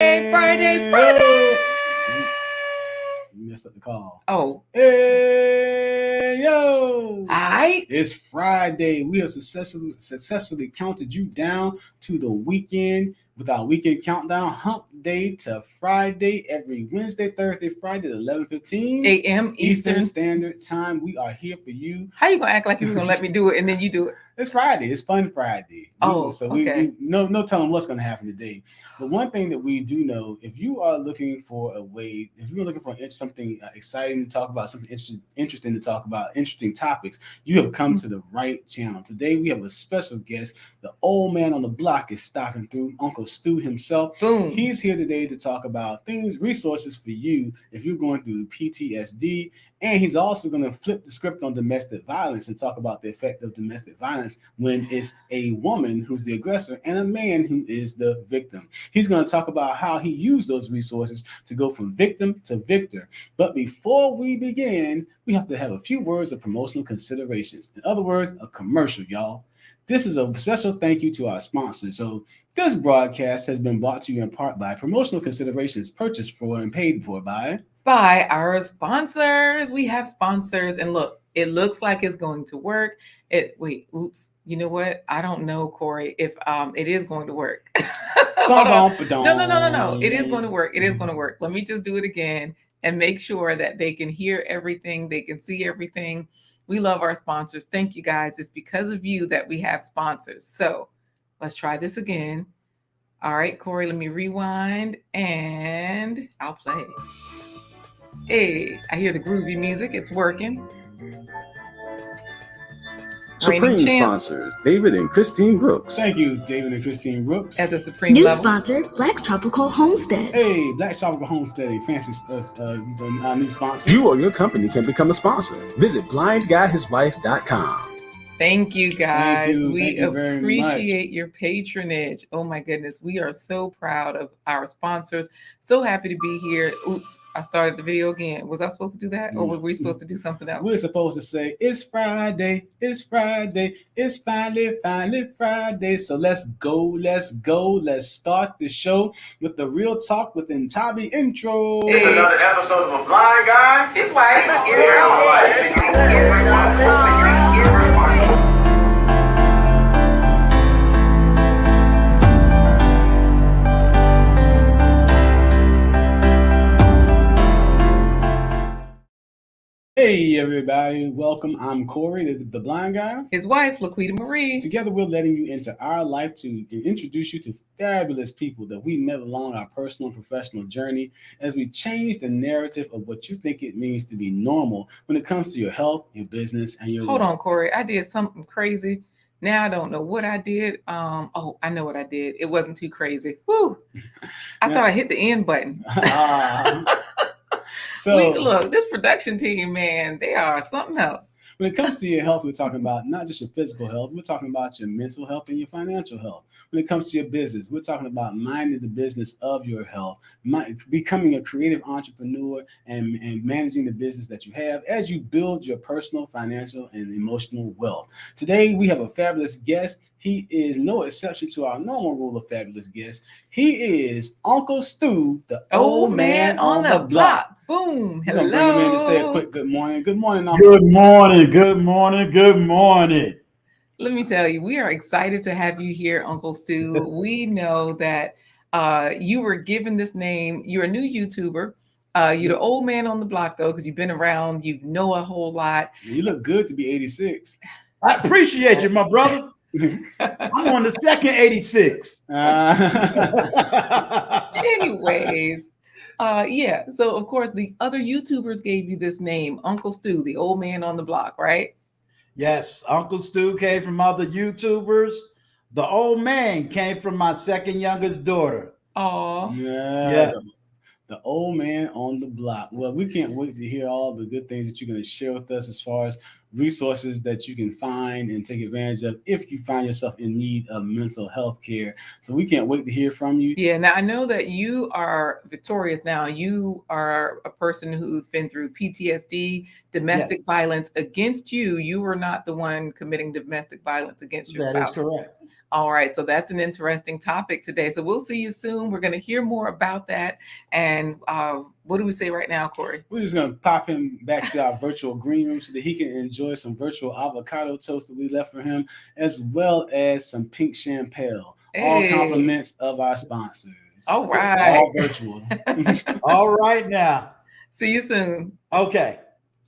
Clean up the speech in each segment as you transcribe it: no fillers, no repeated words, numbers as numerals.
Friday. You messed up the call. Oh. Hey, yo. Alright. It's Friday. We have successfully counted you down to the weekend with our weekend countdown, hump day to Friday, every Wednesday, Thursday, Friday at 11:15 a.m. Eastern Standard Time. We are here for you. How you gonna act like you were gonna let me do it and then you do it? It's Friday. It's Fun Friday. We no telling what's going to happen today. But one thing that we do know, if you are looking for a way, if you're looking for something exciting to talk about, something interesting to talk about, interesting topics, you have come to the right channel. Today we have a special guest. The old man on the block is stopping through, Uncle Stu himself. Boom. He's here today to talk about resources for you if you're going through PTSD. And he's also going to flip the script on domestic violence and talk about the effect of domestic violence when it's a woman who's the aggressor and a man who is the victim. He's going to talk about how he used those resources to go from victim to victor. But before we begin, we have to have a few words of promotional considerations. In other words, a commercial, y'all. This is a special thank you to our sponsors. So this broadcast has been brought to you in part by promotional considerations purchased for and paid for by our sponsors. We have sponsors, and look, it looks like it's going to work. Oops. You know what? I don't know, Corey, if it is going to work. No. It is going to work. It is going to work. Let me just do it again and make sure that they can hear everything. They can see everything. We love our sponsors. Thank you, guys. It's because of you that we have sponsors. So let's try this again. All right, Corey, let me rewind and I'll play. Hey, I hear the groovy music. It's working. Supreme sponsors, David and Christine Brooks. Thank you, David and Christine Brooks. At the Supreme New level. sponsor, Black's Tropical Homestead. Hey, Black's Tropical Homestead, fancy new sponsor. You or your company can become a sponsor. Visit blindguyhiswife.com. Thank you, guys. We appreciate appreciate your patronage. Oh my goodness. We are so proud of our sponsors. So happy to be here. Oops, I started the video again. Was I supposed to do that? Or were we supposed to do something else? We're supposed to say, it's Friday, it's Friday, it's finally Friday. So let's go. Let's start the show with the Real Talk with Ntabi intro. It's another episode of A Blind Guy. His wife. Hey everybody, welcome. I'm Corey, the blind guy. His wife, Laquita Marie. Together we're letting you into our life to introduce you to fabulous people that we met along our personal and professional journey as we change the narrative of what you think it means to be normal when it comes to your health, your business, and your Hold on, Corey. I did something crazy. Now I don't know what I did. I know what I did. It wasn't too crazy. Woo! I thought I hit the end button. So look, this production team, man, they are something else. When it comes to your health, we're talking about not just your physical health, we're talking about your mental health and your financial health. When it comes to your business, we're talking about minding the business of your health, becoming a creative entrepreneur and managing the business that you have as you build your personal, financial, and emotional wealth. Today, we have a fabulous guest. He is no exception to our normal rule of fabulous guests. He is Uncle Stu, the old man on the block. Boom. Hello. Hello. Bring him in to say a quick good morning. Good morning, Uncle. Good morning. Let me tell you, we are excited to have you here, Uncle Stu. We know that you were given this name. You're a new YouTuber. You're the old man on the block, though, because you've been around. You know a whole lot. You look good to be 86. I appreciate you, my brother. I'm on the second 86. Anyways, so of course the other YouTubers gave you this name, Uncle Stu, the old man on the block, right? Yes, Uncle Stu came from other YouTubers. The old man came from my second youngest daughter. Oh, yeah. The old man on the block. Well, we can't wait to hear all the good things that you're going to share with us as far as resources that you can find and take advantage of if you find yourself in need of mental health care. So we can't wait to hear from you. Yeah. Now, I know that you are victorious now. You are a person who's been through PTSD, domestic violence against you. You were not the one committing domestic violence against your spouse. That is correct. All right, so that's an interesting topic today. So we'll see you soon. We're going to hear more about that. And what do we say right now, Corey? We're just going to pop him back to our virtual green room so that he can enjoy some virtual avocado toast that we left for him, as well as some pink champagne. All compliments of our sponsors. All right. All virtual. All right now. See you soon. Okay.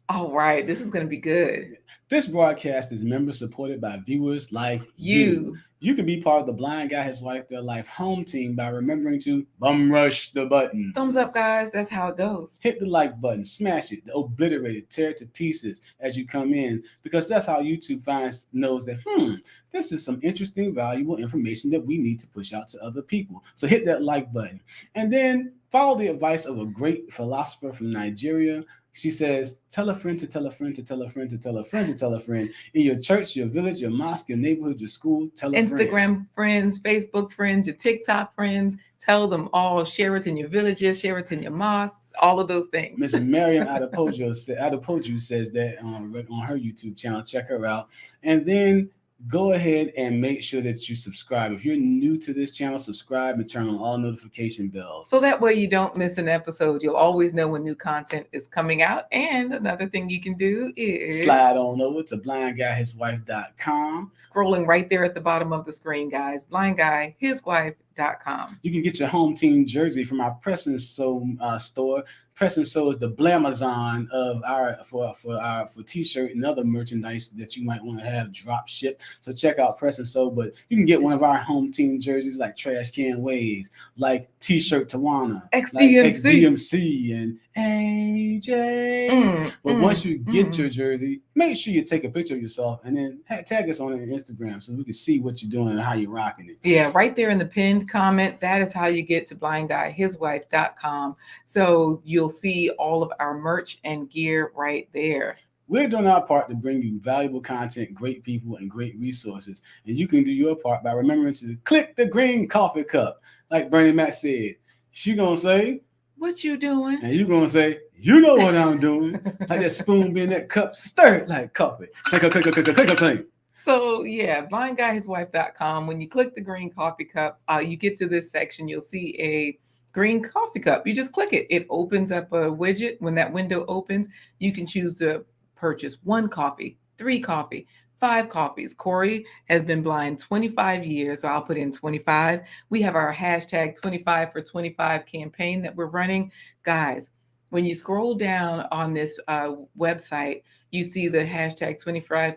All right, this is going to be good. This broadcast is member supported by viewers like you. You can be part of the Blind Guy, His Wife, Their Life home team by remembering to bum rush the button. Thumbs up, guys. That's how it goes. Hit the like button, smash it, obliterate it, tear it to pieces as you come in, because that's how YouTube knows that, this is some interesting, valuable information that we need to push out to other people. So hit that like button. And then follow the advice of a great philosopher from Nigeria. She says, tell a friend to tell a friend to tell a friend to tell a friend to tell a friend. In your church, your village, your mosque, your neighborhood, your school, tell a friend. Instagram friends, Facebook friends, your TikTok friends. Tell them all. Share it in your villages, share it in your mosques, all of those things. Miss Miriam Adepoju says that on her YouTube channel. Check her out. And then go ahead and make sure that you subscribe. If you're new to this channel, subscribe and turn on all notification bells. So that way you don't miss an episode. You'll always know when new content is coming out. And another thing you can do is slide on over to blindguyhiswife.com. Scrolling right there at the bottom of the screen, guys. blindguyhiswife.com. You can get your home team jersey from our Press and Sew store. Press and Sew is the Blamazon of for t-shirt and other merchandise that you might want to have drop shipped. So check out Press and Sew, but you can get one of our home team jerseys like Trash Can Waves, like T-shirt Tawana, XDMC, and AJ. But once you get your jersey, make sure you take a picture of yourself and then tag us on Instagram so we can see what you're doing and how you're rocking it. Yeah, right there in the pinned comment, that is how you get to blindguyhiswife.com. So you'll see all of our merch and gear right there. We're doing our part to bring you valuable content, great people, and great resources. And you can do your part by remembering to click the green coffee cup. Like Bernie Mac said, she gonna say, what you doing? And you gonna say, you know what I'm doing. Like that spoon being that cup, stir it like coffee. Clink. So yeah, blindguyhiswife.com. When you click the green coffee cup, you get to this section, you'll see a green coffee cup. You just click it. It opens up a widget. When that window opens, you can choose to purchase 1 coffee, 3 coffee, 5 coffees. Corey has been blind 25 years, so I'll put in 25. We have our hashtag 25 for 25 campaign that we're running. Guys, when you scroll down on this website, you see the hashtag 25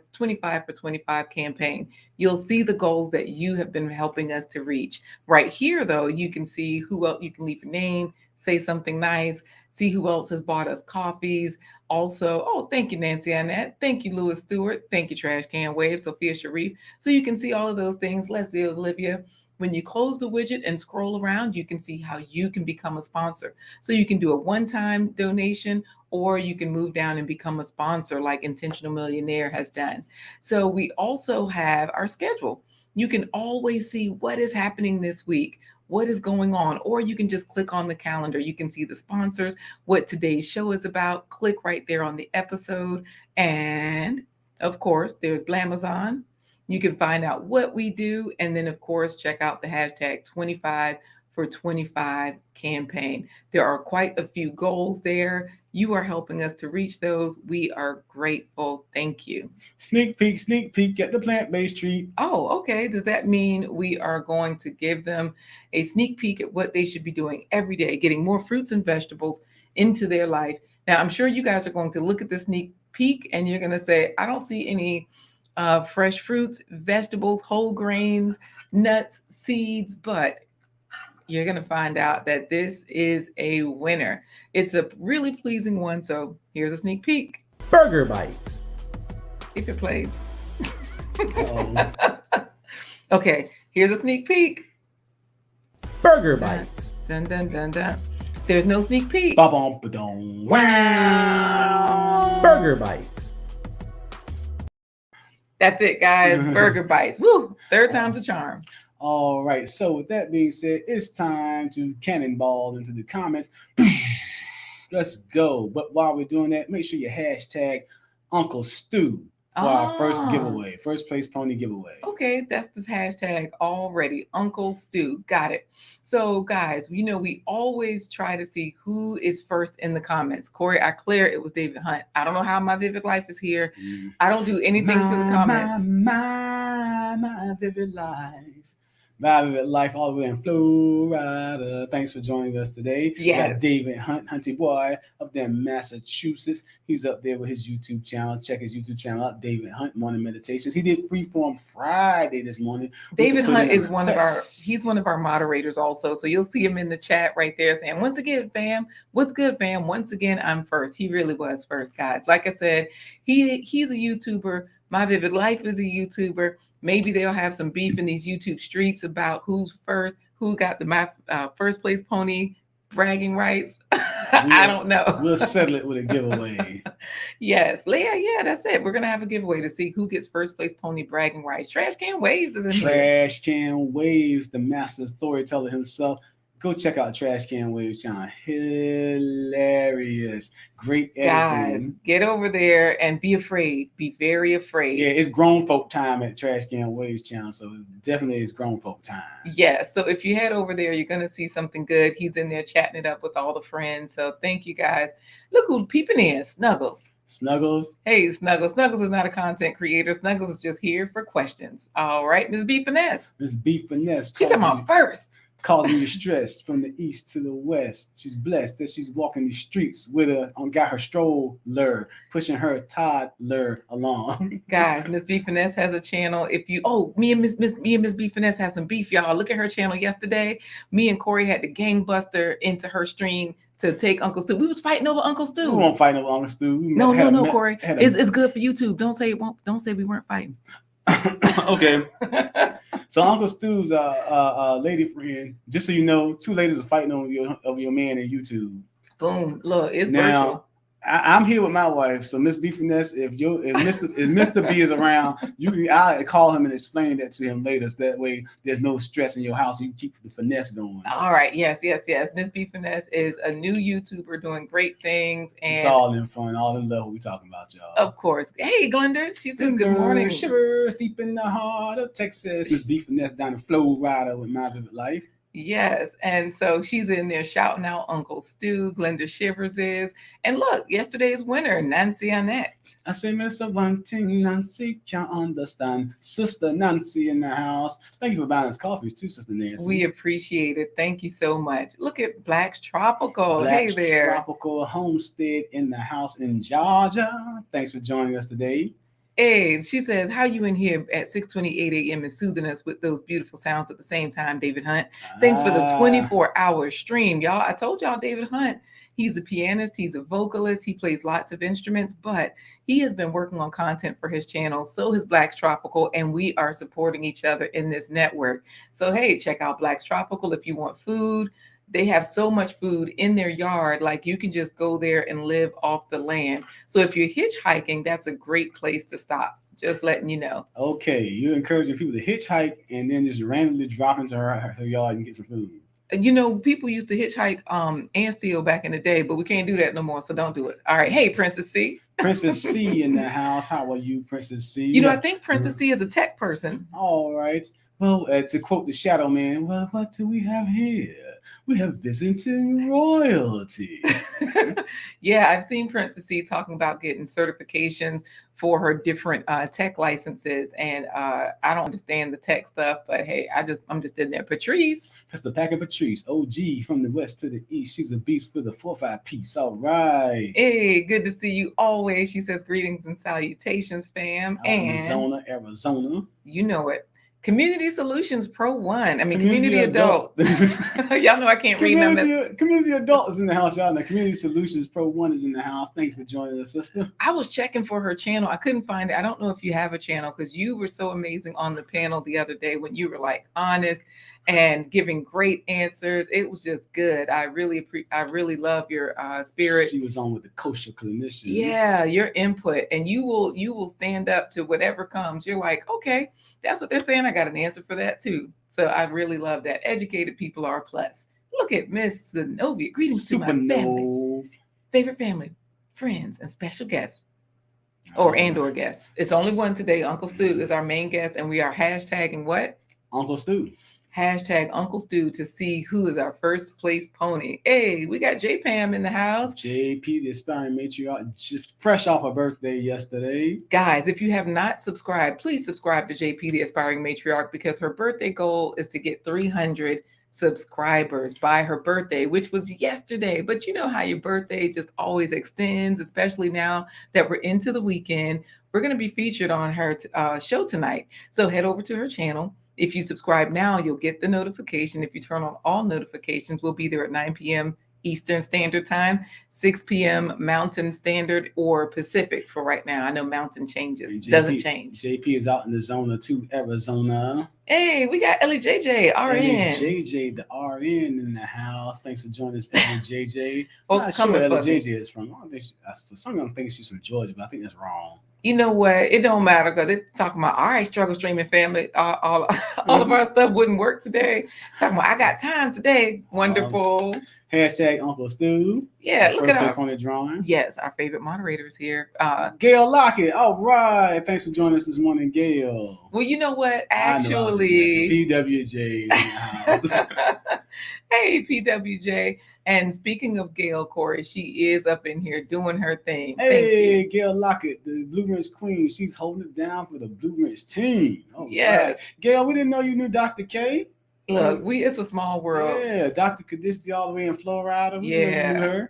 for 25 campaign. You'll see the goals that you have been helping us to reach. Right here, though, you can see who else. You can leave your name, say something nice, see who else has bought us coffees. Also, thank you, Nancy Annette. Thank you, Louis Stewart. Thank you, Trash Can Wave, Sophia Sharif. So you can see all of those things. Leslie Olivia. When you close the widget and scroll around, you can see how you can become a sponsor. So you can do a one-time donation, or you can move down and become a sponsor like Intentional Millionaire has done. So we also have our schedule. You can always see what is happening this week, what is going on, or you can just click on the calendar. You can see the sponsors, what today's show is about. Click right there on the episode. And of course, there's Blamazon. You can find out what we do. And then, of course, check out the hashtag 25 for 25 campaign. There are quite a few goals there. You are helping us to reach those. We are grateful. Thank you. Sneak peek at the plant-based treat. Oh, okay. Does that mean we are going to give them a sneak peek at what they should be doing every day, getting more fruits and vegetables into their life? Now, I'm sure you guys are going to look at the sneak peek and you're going to say, I don't see any fresh fruits, vegetables, whole grains, nuts, seeds, but you're going to find out that this is a winner. It's a really pleasing one. So here's a sneak peek. Burger bites. If it plays. Okay, here's a sneak peek. Burger bites. Dun, dun, dun, dun. There's no sneak peek. Ba-bum-ba-dum. Wow. Burger bites. That's it, guys. Burger bites. Woo! Third time's a charm. All right. So with that being said, it's time to cannonball into the comments. Let's go. But while we're doing that, make sure you hashtag Uncle Stu. for our first Ah. giveaway, first place pony giveaway. Okay, that's this hashtag already. Uncle Stu. Got it. So, guys, we always try to see who is first in the comments. Corey, I clear it was David Hunt. I don't know how my vivid life is here. I don't do anything to the comments. My vivid life. My vivid life all the way in Florida. Thanks for joining us today. We got Yes. David Hunt, Hunty Boy, up there in Massachusetts. He's up there with his YouTube channel. Check his YouTube channel out, David Hunt, Morning Meditations. He did Freeform Friday this morning. David Hunt is he's one of our moderators also. So you'll see him in the chat right there saying, once again, fam, what's good, fam? Once again, I'm first. He really was first, guys. Like I said, he's a YouTuber. My Vivid Life is a YouTuber. Maybe they'll have some beef in these YouTube streets about who's first, who got the first place pony bragging rights. I don't know. We'll settle it with a giveaway. Yes, Leah. Yeah, that's it. We're gonna have a giveaway to see who gets first place pony bragging rights. Trash Can Waves is in here. Trash Can Waves, the master storyteller himself. Go check out Trash Can Waves channel. Hilarious. Great editing. Guys, get over there and be afraid. Be very afraid. Yeah, it's grown folk time at Trash Can Waves channel. So definitely it's grown folk time. Yeah. So if you head over there, you're going to see something good. He's in there chatting it up with all the friends. So thank you guys. Look who peeping in. Snuggles. Snuggles. Hey, Snuggles. Snuggles is not a content creator. Snuggles is just here for questions. All right. Ms. B Finesse. Miss B Finesse. She's talking about first. Causing you stress from the east to the west. She's blessed that she's walking the streets with got her stroller, pushing her toddler along. Guys, Miss B Finesse has a channel. Me and Miss B Finesse has some beef, y'all. Look at her channel yesterday. Me and Corey had to gangbuster into her stream to take Uncle Stu. We was fighting over Uncle Stu. We won't fight over Uncle Stu. No, Corey. It's good for YouTube. Don't say we weren't fighting. Okay. So Uncle Stu's lady friend, just so you know, two ladies are fighting over your man in YouTube. Boom. Look, it's now, virtual. I'm here with my wife, so Miss B Finesse, if Mr. B is around, I'll call him and explain that to him later. So that way there's no stress in your house. You keep the finesse going. All right. Yes. Miss B Finesse is a new YouTuber doing great things. And it's all in fun, all in love. We talking about y'all. Of course. Hey, Glenda. She says good morning. Shivers deep in the heart of Texas. Miss B Finesse down in Florida with My Vivid Life. Yes, and so she's in there shouting out Uncle Stu. Glenda Shivers is. And look, yesterday's winner, Nancy Annette. I say, Mr. Bunting, Nancy, can't understand. Sister Nancy in the house. Thank you for buying us coffees too, Sister Nancy. We appreciate it. Thank you so much. Look at Black's Tropical. Hey there. Tropical Homestead in the house in Georgia. Thanks for joining us today. Hey, she says, how you in here at 6:28 a.m. and soothing us with those beautiful sounds at the same time, David Hunt. Thanks for the 24-hour stream, y'all. I told y'all David Hunt, he's a pianist, he's a vocalist, he plays lots of instruments, but he has been working on content for his channel. So has Black's Tropical, and we are supporting each other in this network. So, hey, check out Black's Tropical if you want food. They have so much food in their yard, like you can just go there and live off the land. So if you're hitchhiking, that's a great place to stop. Just letting you know. Okay, you're encouraging people to hitchhike and then just randomly drop into her yard and get some food. People used to hitchhike and steal back in the day, but we can't do that no more, so don't do it. All right. Hey, Princess C. Princess C in the house. How are you, Princess C? I think Princess C is a tech person. All right. Well, to quote the Shadow Man, well, what do we have here? We have visiting royalty. Yeah, I've seen Princess C talking about getting certifications for her different tech licenses, and I don't understand the tech stuff, but hey, I'm just in there. Patrice. That's the pack of Patrice, OG from the west to the east. She's a beast with a 4-5 piece. All right. Hey, good to see you always. She says greetings and salutations, fam. Arizona. You know it. Community Solutions Pro 1. I mean, Community Adult. Y'all know I can't read numbers. Community Adult is in the house, y'all. The Community Solutions Pro 1 is in the house. Thank you for joining us, sister. I was checking for her channel. I couldn't find it. I don't know if you have a channel because you were so amazing on the panel the other day when you were like honest and giving great answers. It was just good. I really love your spirit. She was on with the kosher clinician. Yeah, your input, and you will stand up to whatever comes. You're like, okay, that's what they're saying. I got an answer for that too. So I really love that. Educated people are a plus. Look at Miss Zenobia. Greetings to my family, favorite family, friends, and special guests. or guest. It's only one today. Uncle Stu is our main guest, and we are hashtagging what? Uncle Stu. Hashtag Uncle Stu to see who is our first place pony. Hey, we got J Pam in the house. JP, the aspiring matriarch, just fresh off her birthday yesterday. Guys, if you have not subscribed, please subscribe to JP, the aspiring matriarch, because her birthday goal is to get 300 subscribers by her birthday, which was yesterday. But you know how your birthday just always extends, especially now that we're into the weekend. We're going to be featured on her show tonight. So head over to her channel. If you subscribe now, you'll get the notification. If you turn on all notifications, we'll be there at 9 p.m. Eastern Standard Time, 6 p.m. Mountain Standard or Pacific for right now. I know Mountain changes, doesn't change. JP is out in the Zona 2, Arizona. Hey, we got Ellie JJ, RN. Ellie JJ, the RN in the house. Thanks for joining us, Ellie JJ. Folks not coming sure for Ellie me. JJ is from. I don't think for some reason, I'm thinking she's from Georgia, but I think that's wrong. You know what? It don't matter because they're talking about, all right, struggle streaming family. All of our stuff wouldn't work today. Talking about, I got time today. Wonderful. Hashtag Uncle Stu. Yeah, look at our on the drawing. Yes, our favorite moderators here. Gail Lockett. All right. Thanks for joining us this morning, Gail. Well, you know what? I know Actually, PWJ in the house. hey, PWJ. And speaking of Gail, Corey, she is up in here doing her thing. Hey, Gail Lockett, the Blue Ridge Queen. She's holding it down for the Blue Ridge team. All yes. Right. Gail, we didn't know you knew Dr. K. Look, it's a small world. Yeah, Dr. Kadisti all the way in Florida.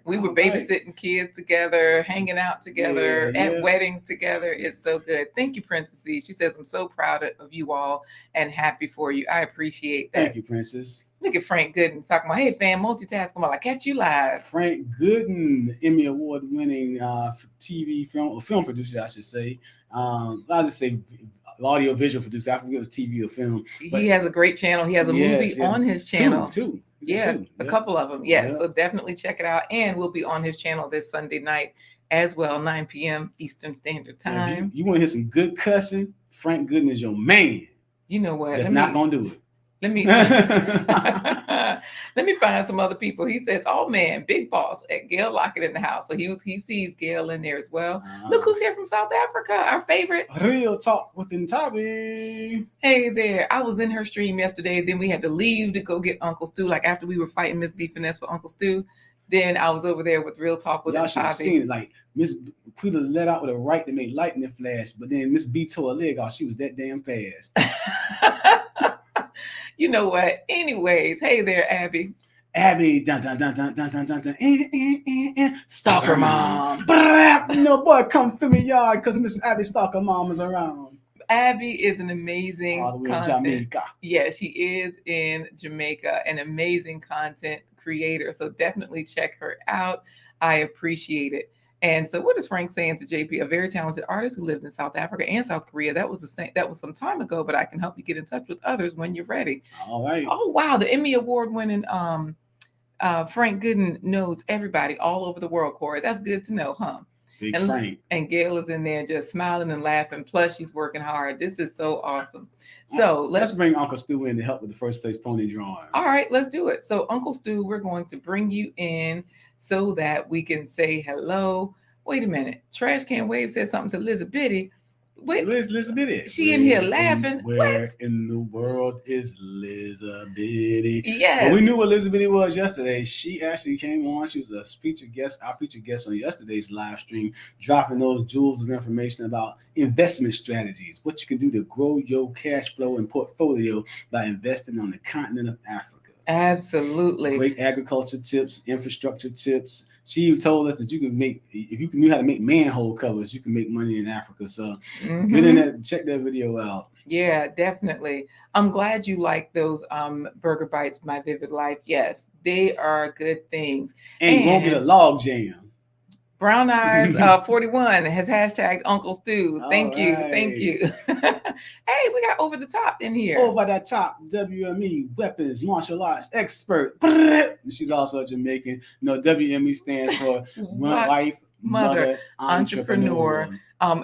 We were babysitting kids together, hanging out together, at weddings together. It's so good. Thank you, Princess C. She says, I'm so proud of you all and happy for you. I appreciate that. Thank you, Princess. Look at Frank Gooden talking about, hey, fam, multitasking while I catch you live. Frank Gooden, Emmy Award winning TV film producer, I should say. I'll just say audio visual producer. I forget if it was TV or film. He has a great channel. He has a movie on his channel. Two. A couple of them. Yes. Yeah. So definitely check it out. And we'll be on his channel this Sunday night as well, 9 p.m. Eastern Standard Time. You want to hear some good cussing? Frank Gooden is your man. You know what? That's not going to do it. Let me find some other people. He says, "Oh man, big boss at Gail Lockett in the house." So he sees Gail in there as well. Look who's here from South Africa, our favorite. Real talk with Ntabi. Hey there. I was in her stream yesterday. Then we had to leave to go get Uncle Stu. Like after we were fighting Miss B Finesse for Uncle Stu, then I was over there with Real Talk with Y'all should have seen it. Like Miss Quita let out with a right to make lightning flash, but then Miss B tore a leg off. She was that damn fast. You know what? Anyways, hey there, Abby. Abby, dun dun dun dun dun dun dun dun. Stalker mom. No boy, come fill me yard because Miss Abby Stalker mom is around. Abby is an amazing all the way content. In Jamaica. Yeah, she is in Jamaica, an amazing content creator. So definitely check her out. I appreciate it. And so what is Frank saying to JP? A very talented artist who lived in South Africa and South Korea. That was some time ago, but I can help you get in touch with others when you're ready. All right. Oh, wow. The Emmy Award winning Frank Gooden knows everybody all over the world, Corey. That's good to know, huh? Big Frank. And Gail is in there just smiling and laughing. Plus, she's working hard. This is so awesome. So let's bring Uncle Stu in to help with the first place pony drawing. All right, let's do it. So Uncle Stu, we're going to bring you in so that we can say hello. Wait a minute. Trash Can Wave said something to Elizabeth. Wait, Elizabeth. She in here laughing. Where in the world is Elizabeth? Yes. Well, we knew what Elizabeth was yesterday. She actually came on. She was a featured guest, our featured guest on yesterday's live stream, dropping those jewels of information about investment strategies, what you can do to grow your cash flow and portfolio by investing on the continent of Africa. Absolutely. Great agriculture tips, infrastructure tips. She told us that you can make, if you knew how to make manhole covers, you can make money in Africa. So get in there, check that video out. Yeah, definitely. I'm glad you like those burger bites, My Vivid Life. Yes, they are good things. And you won't get a log jam. Brown Eyes 41 has hashtagged Uncle Stu. Thank you. Hey, we got Over the Top in here. Over the Top, WME, weapons, martial arts expert. She's also a Jamaican. No, WME stands for wife, mother, entrepreneur.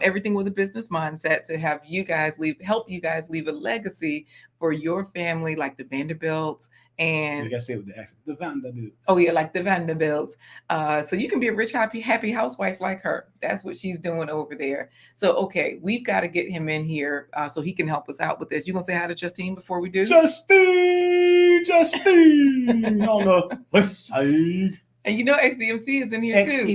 Everything with a business mindset to have you guys help you guys leave a legacy for your family, like the Vanderbilts And like I said with the accent, the Vanderbilt. oh yeah, like the Vanderbilts. So you can be a rich, happy housewife like her. That's what she's doing over there. So okay, we've got to get him in here so he can help us out with this. You gonna say hi to Justine before we do? Justine on the west side. And you know XDMC is in here too.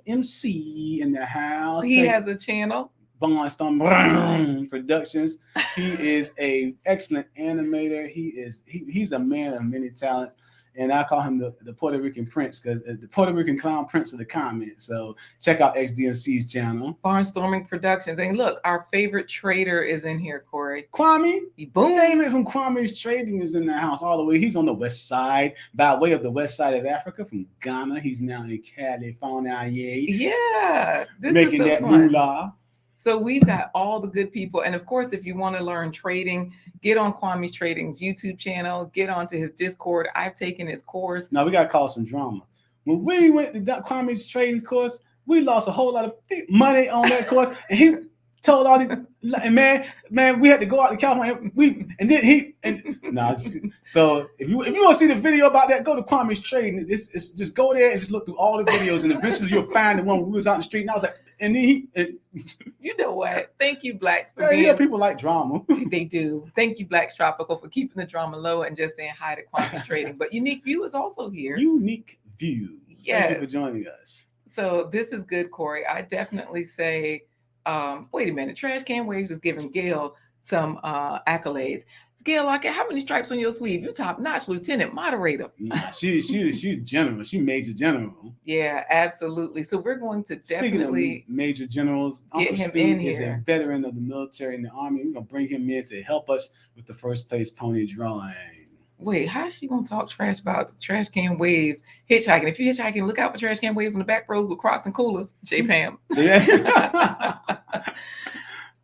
MC in the house. He has a channel. Barnstorm Productions. He is a excellent animator. He's a man of many talents, and I call him the Puerto Rican Prince because the Puerto Rican Clown Prince of the comments. So check out XDMC's channel, Barnstorming Productions. And look, our favorite trader is in here, Corey. Kwame. Boom. David from Kwame's Trading is in the house all the way. He's on the west side, by way of the west side of Africa, from Ghana. He's now in California. Yeah, this making is so that fun. moolah. So we've got all the good people. And of course, if you want to learn trading, get on Kwame's Trading's YouTube channel, get onto his Discord. I've taken his course. Now we got to call some drama. When we went to Kwame's Trading course, we lost a whole lot of money on that course. And he told all these, and man, we had to go out to California. So if you want to see the video about that, go to Kwame's Trading. It's just go there and just look through all the videos, and eventually you'll find the one where we was out in the street. And I was like, and then you know what? Thank you, Blacks, for being. Yeah, people like drama. They do. Thank you, Blacks Tropical, for keeping the drama low and just saying hi to Kwame's Trading. But Unique View is also here. Unique View. Yes. Thank you for joining us. So this is good, Corey. I definitely say, wait a minute. Trash Can Waves is giving Gail some accolades. Gail, like, how many stripes on your sleeve? You top notch lieutenant moderator. Nah, she's general. She major general. Yeah, absolutely. So we're going to definitely major generals. Get Uncle him Stu in is here. a veteran of the military and the army. We're gonna bring him in to help us with the first place pony drawing. Wait, how's she gonna talk trash about Trash Can Waves hitchhiking? If you're hitchhiking, look out for Trash Can Waves on the back roads with Crocs and coolers. J Pam.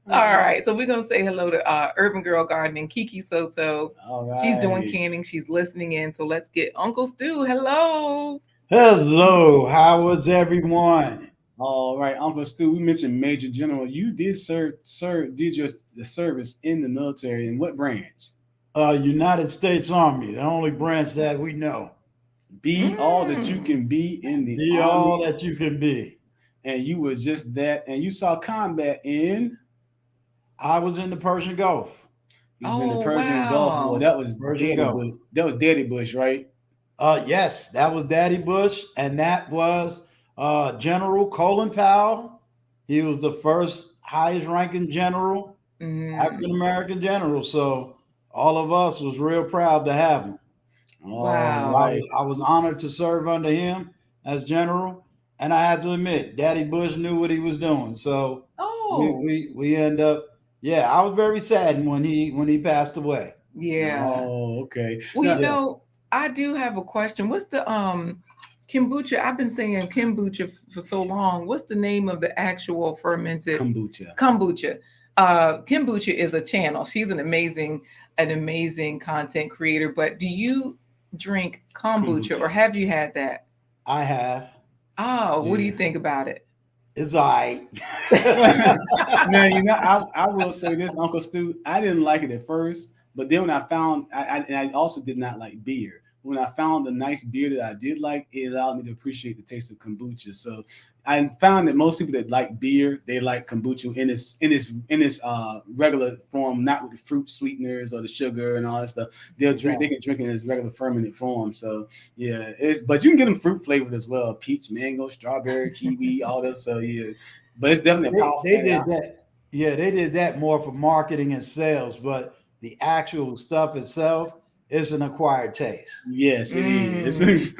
All right, so we're gonna say hello to Urban Girl Gardening, Kiki Soto. All right. She's doing canning. She's listening in. So let's get Uncle Stu. Hello. Hello. How was everyone? All right, Uncle Stu. We mentioned Major General. You did did your service in the military. In what branch? United States Army, the only branch that we know. Be all that you can be in the Be Army. all that you can be. And you were just that. And you saw combat in. I was in the Persian Gulf. He was in the Persian Gulf War. That was Persian Daddy Gulf. Bush. That was Daddy Bush, right? Yes, that was Daddy Bush, and that was General Colin Powell. He was the first highest ranking general, African American general. So all of us was real proud to have him. Wow. I was honored to serve under him as general, and I have to admit, Daddy Bush knew what he was doing. So we end up. Yeah, I was very sad when he passed away. Yeah. Oh, okay. Well, you know, I do have a question. What's the kombucha? I've been saying kombucha for so long. What's the name of the actual fermented kombucha? Kombucha. Kombucha is a channel. She's an amazing content creator. But do you drink kombucha, or have you had that? I have. Oh, what do you think about it? It's all right. Now, you know, I will say this, Uncle Stu. I didn't like it at first, but then when I found, I also did not like beer. When I found a nice beer that I did like, it allowed me to appreciate the taste of kombucha. So I found that most people that like beer, they like kombucha in its regular form, not with the fruit sweeteners or the sugar and all that stuff. They can drink it in its regular fermented form. So yeah, but you can get them fruit flavored as well: peach, mango, strawberry, kiwi, all those. So yeah, but it's definitely a powerful. They did that. Yeah, they did that more for marketing and sales, but the actual stuff itself is an acquired taste. Yes, it is.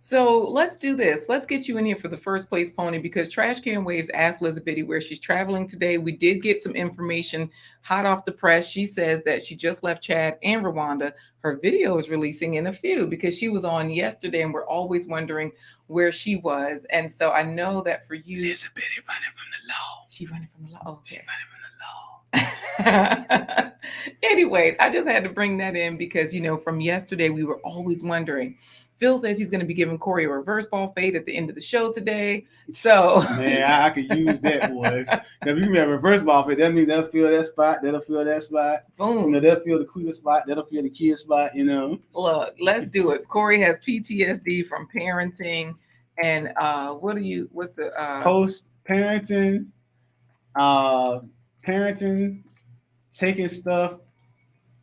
So let's do this. Let's get you in here for the first place pony, because Trash Can Waves asked Elizabeth where she's traveling today. We did get some information hot off the press. She says that she just left Chad and Rwanda. Her video is releasing in a few because she was on yesterday and we're always wondering where she was. And so I know that for you, Elizabeth running from the law. She running from the law. Okay. She running from the law. Anyways, I just had to bring that in because, you know, from yesterday, we were always wondering Phil says he's going to be giving Corey a reverse ball fade at the end of the show today. So man, I could use that, boy. If you give me a reverse ball fade, that means they'll feel that spot. That'll feel that spot. Boom. You know, they'll feel the Quita spot. That'll feel the kid spot. You know. Look, let's do it. Corey has PTSD from parenting, and what's a post parenting, parenting, taking stuff.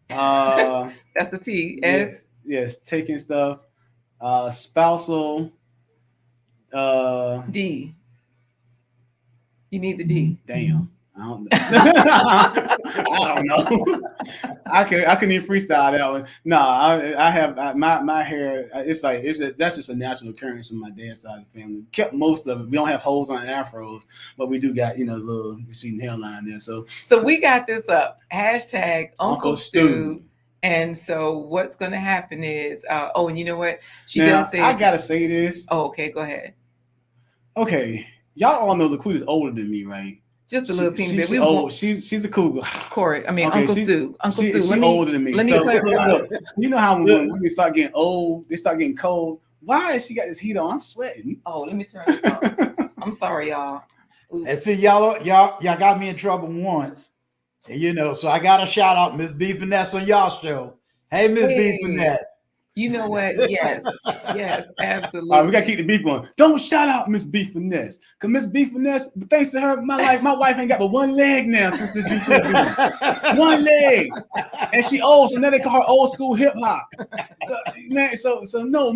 That's the T. S. Yes, taking stuff. Spousal. D. You need the D. Damn. I don't know. I don't know. I couldn't even freestyle that one. No, I have my hair. That's just a natural occurrence in my dad's side of the family. Kept most of it. We don't have holes on afros, but we do got little receding hairline there. So we got this up. Hashtag Uncle Stu. And so what's going to happen is, and you know what? She does say. I gotta say this. Oh, okay. Go ahead. Okay, y'all all know Laquita's older than me, right? Just a little teeny bit. She's old. She's a cougar. Corey, I mean, okay, Uncle Stu. Uncle Stu. She's older than me. Let me clarify. Look, you know how when we start getting old, they start getting cold. Why has she got this heat on? I'm sweating. Oh, let me turn this off. I'm sorry, y'all. Oops. And see, y'all got me in trouble once. And, so I got to shout out Miss B Finesse on y'all show. Hey, Miss B Finesse. You know what? Yes, absolutely. All right, we gotta keep the beef going. Don't shout out Miss B Finesse, cause Miss B Finesse, thanks to her, my wife ain't got but one leg now since this YouTube video. One leg, and she old, so now they call her old school hip hop. So man, so no,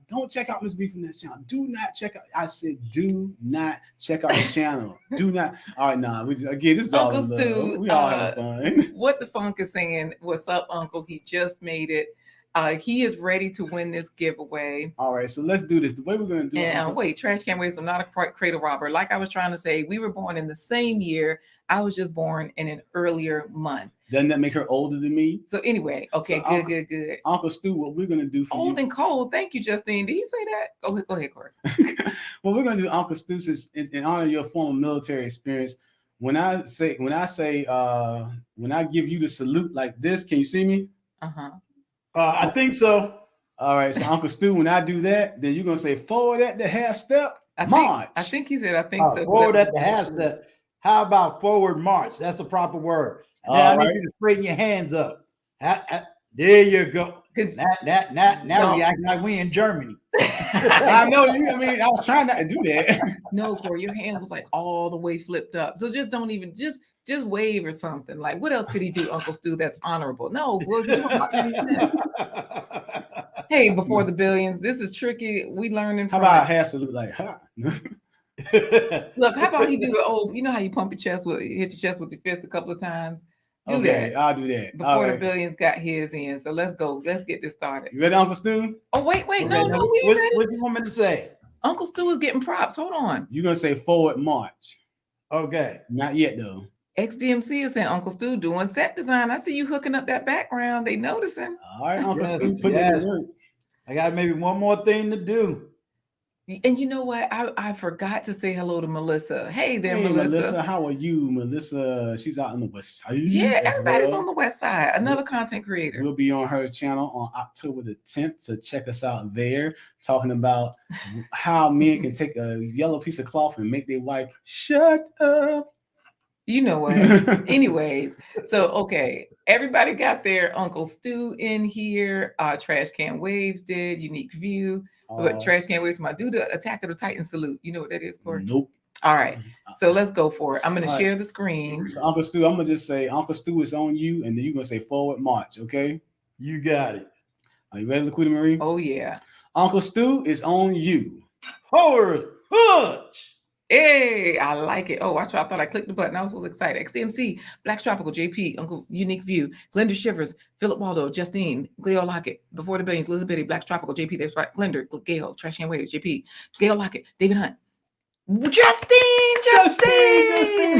don't check out Miss B Finesse channel. Do not check out. I said, do not check out the channel. Do not. All right, this is Uncle all Stu. We all have fun. What the Funk is saying? What's up, Uncle? He just made it. He is ready to win this giveaway. All right, so let's do this. The way we're going to do it. Wait, Trash Can Waves. I'm not a cradle robber. Like I was trying to say, we were born in the same year. I was just born in an earlier month. Doesn't that make her older than me? So anyway, okay, so good. Uncle Stu, what we're going to do for you. Old and cold. Thank you, Justine. Did he say that? Go ahead, Corey. What we're going to do, Uncle Stu, is in honor of your former military experience. When I give you the salute like this, can you see me? I think so. All right, so Uncle Stu, when I do that, then you're gonna say forward at the half step, march. I think he said, I think so. Forward at the half step. How about forward march? That's the proper word. Now I need you to straighten your hands up. There you go. Now we acting like we in Germany. I know you. I mean, I was trying not to do that. No, Corey, your hand was like all the way flipped up. So just don't even just wave or something. Like, what else could he do, Uncle Stu? That's honorable. No, well, hey, before the billions, this is tricky. We learning from. How about half salute like ha? Look, how about he do the old? You know how you pump your chest hit your chest with your fist a couple of times. Do that. I'll do that. Before the billions got his in. So let's go. Let's get this started. You ready, Uncle Stu? Oh, wait. Okay, No, we ain't ready. What do you want me to say? Uncle Stu is getting props. Hold on. You're going to say forward march. Okay. Not yet, though. XDMC is saying Uncle Stu doing set design. I see you hooking up that background. They noticing. All right, Uncle Stu, put it in work. I got maybe one more thing to do. And you know what? I forgot to say hello to Melissa. Hey there, hey, Melissa. How are you? Melissa, she's out on the west side. Yeah, everybody's on the west side. Another content creator. We'll be on her channel on October the 10th, so check us out there, talking about how men can take a yellow piece of cloth and make their wife shut up. You know what? Anyways, so okay, everybody got their Uncle Stu in here. Trash Can Waves did Unique View. But Trash Can Waves, my do the Attack of the Titan salute. You know what that is, Corey? Nope. All right, so let's go for it. I'm going to share the screen. So Uncle Stu, I'm gonna just say Uncle Stu is on you, and then you're gonna say forward march. Okay? You got it. Are you ready, Laquita Marie? Oh yeah. Uncle Stu is on you. Forward march. Hey, I like it. Oh, I thought I clicked the button. I was so excited. XDMC, Black Tropical, JP, Uncle Unique View, Glenda Shivers, Philip Waldo, Justine, Gail Lockett, Before the Billions, Elizabeth, Black Tropical, JP, that's right, Glenda, Gail, Trash and Waves, JP, Gail Lockett, David Hunt, Justine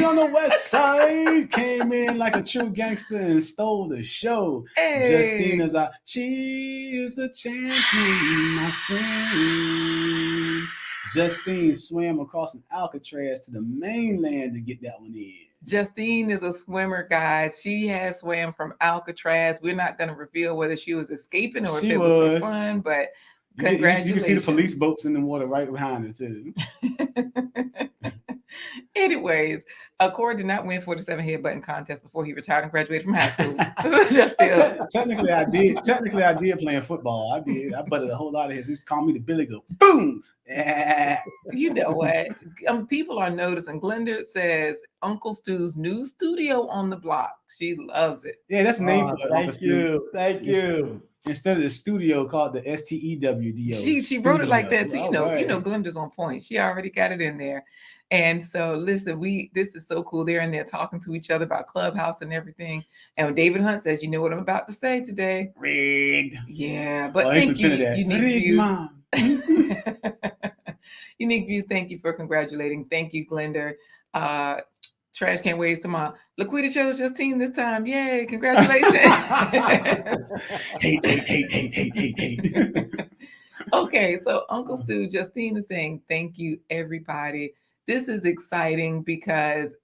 on the west side came in like a true gangster and stole the show. Hey. Justine she is the champion, my friend. Justine swam across from Alcatraz to the mainland to get that one in. Justine is a swimmer, guys. She has swam from Alcatraz. We're not going to reveal whether she was escaping or if it was for fun, but Congratulations. You can see the police boats in the water right behind us too. Anyways, Corey did not win 47 headbutting contest before he retired and graduated from high school. Technically, I did. Technically, I did playing football. I did. I butted a whole lot of his. He used to call me the Billy Goat. Boom. You know what? People are noticing. Glenda says Uncle Stu's new studio on the block. She loves it. Yeah, that's the name for it. Thank you. Thank you. Instead of the studio called the STEWDO. She wrote it like that too. You know, right. Glenda's on point. She already got it in there. And so listen, this is so cool. They're in there talking to each other about Clubhouse and everything. And David Hunt says, you know what I'm about to say today? Rigged. Yeah, but thank you, Unique View. Mom. Unique View, thank you for congratulating. Thank you, Glenda. Trash Can Waves tomorrow. Laquita chose Justine this time. Yay, congratulations. hate. Okay, so Uncle Stu, Justine is saying, thank you, everybody. This is exciting because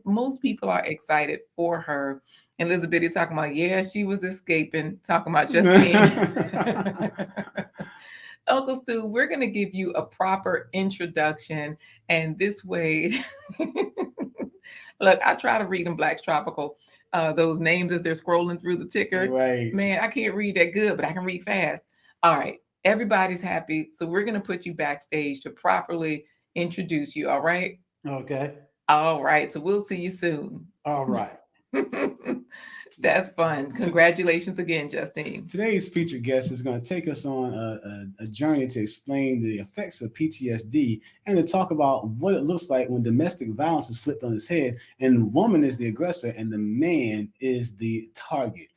most people are excited for her. And Elizabeth is talking about, yeah, she was escaping, talking about Justine. Uncle Stu, we're going to give you a proper introduction. And this way, look, I try to read in Black's Tropical, those names as they're scrolling through the ticker. Right. Man, I can't read that good, but I can read fast. All right. Everybody's happy. So we're going to put you backstage to properly introduce you. All right. Okay. All right. So we'll see you soon. All right. That's fun. Congratulations again, Justine. Today's featured guest is going to take us on a journey to explain the effects of PTSD and to talk about what it looks like when domestic violence is flipped on its head and the woman is the aggressor and the man is the target.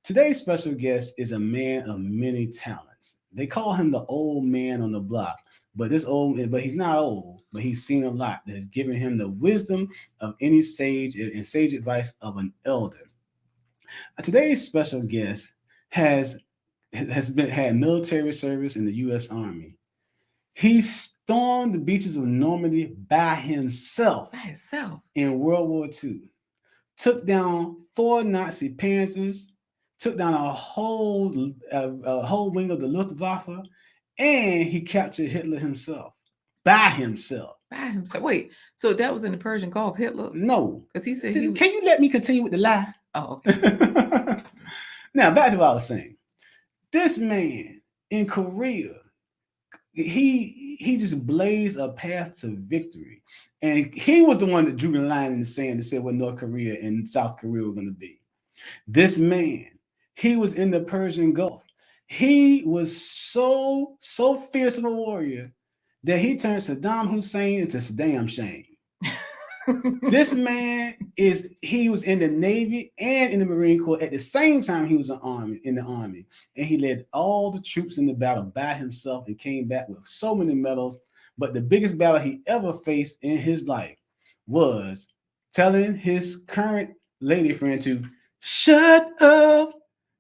Today's special guest is a man of many talents. They call him the old man on the block, but he's not old, but he's seen a lot that has given him the wisdom of any sage and sage advice of an elder. Today's special guest had military service in the U.S. Army. He stormed the beaches of Normandy by himself in World War II, took down 4 Nazi panzers, took down a whole wing of the Luftwaffe, and he captured Hitler himself by himself. Wait, so that was in the Persian Gulf, Hitler? No, because he said Can you let me continue with the lie? Oh, okay. Now back to what I was saying. This man in Korea, he just blazed a path to victory, and he was the one that drew the line in the sand and said what North Korea and South Korea were going to be. This man, he was in the Persian Gulf. He was so fierce of a warrior that he turned Saddam Hussein into Saddam Shane. This man he was in the Navy and in the Marine Corps at the same time he was in the Army. And he led all the troops in the battle by himself and came back with so many medals. But the biggest battle he ever faced in his life was telling his current lady friend to shut up.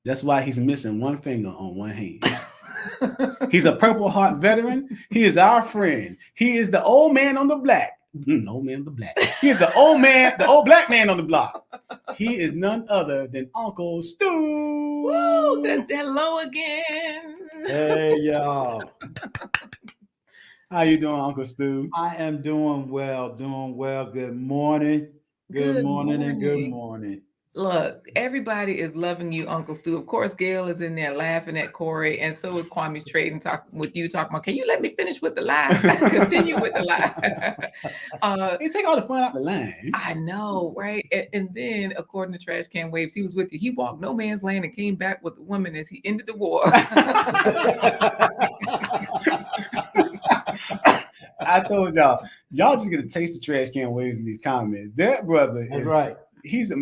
That's why he's missing one finger on one hand. He's a Purple Heart veteran. He is our friend. He is the old man on the block. Old man on the block. He is the old black man on the block. He is none other than Uncle Stu. Woo, hello again. Hey, y'all. How you doing, Uncle Stu? I am doing well. Good morning. Good morning and good morning. Look, everybody is loving you, Uncle Stu. Of course, Gail is in there laughing at Corey, and so is Kwame's trading talking about, can you let me finish with the lie? Continue with the lie. You take all the fun out the line. I know, right? And then, according to Trash Can Waves, he was with you. He walked no man's land and came back with a woman as he ended the war. I told y'all just get a taste of Trash Can Waves in these comments. That brother is right. He's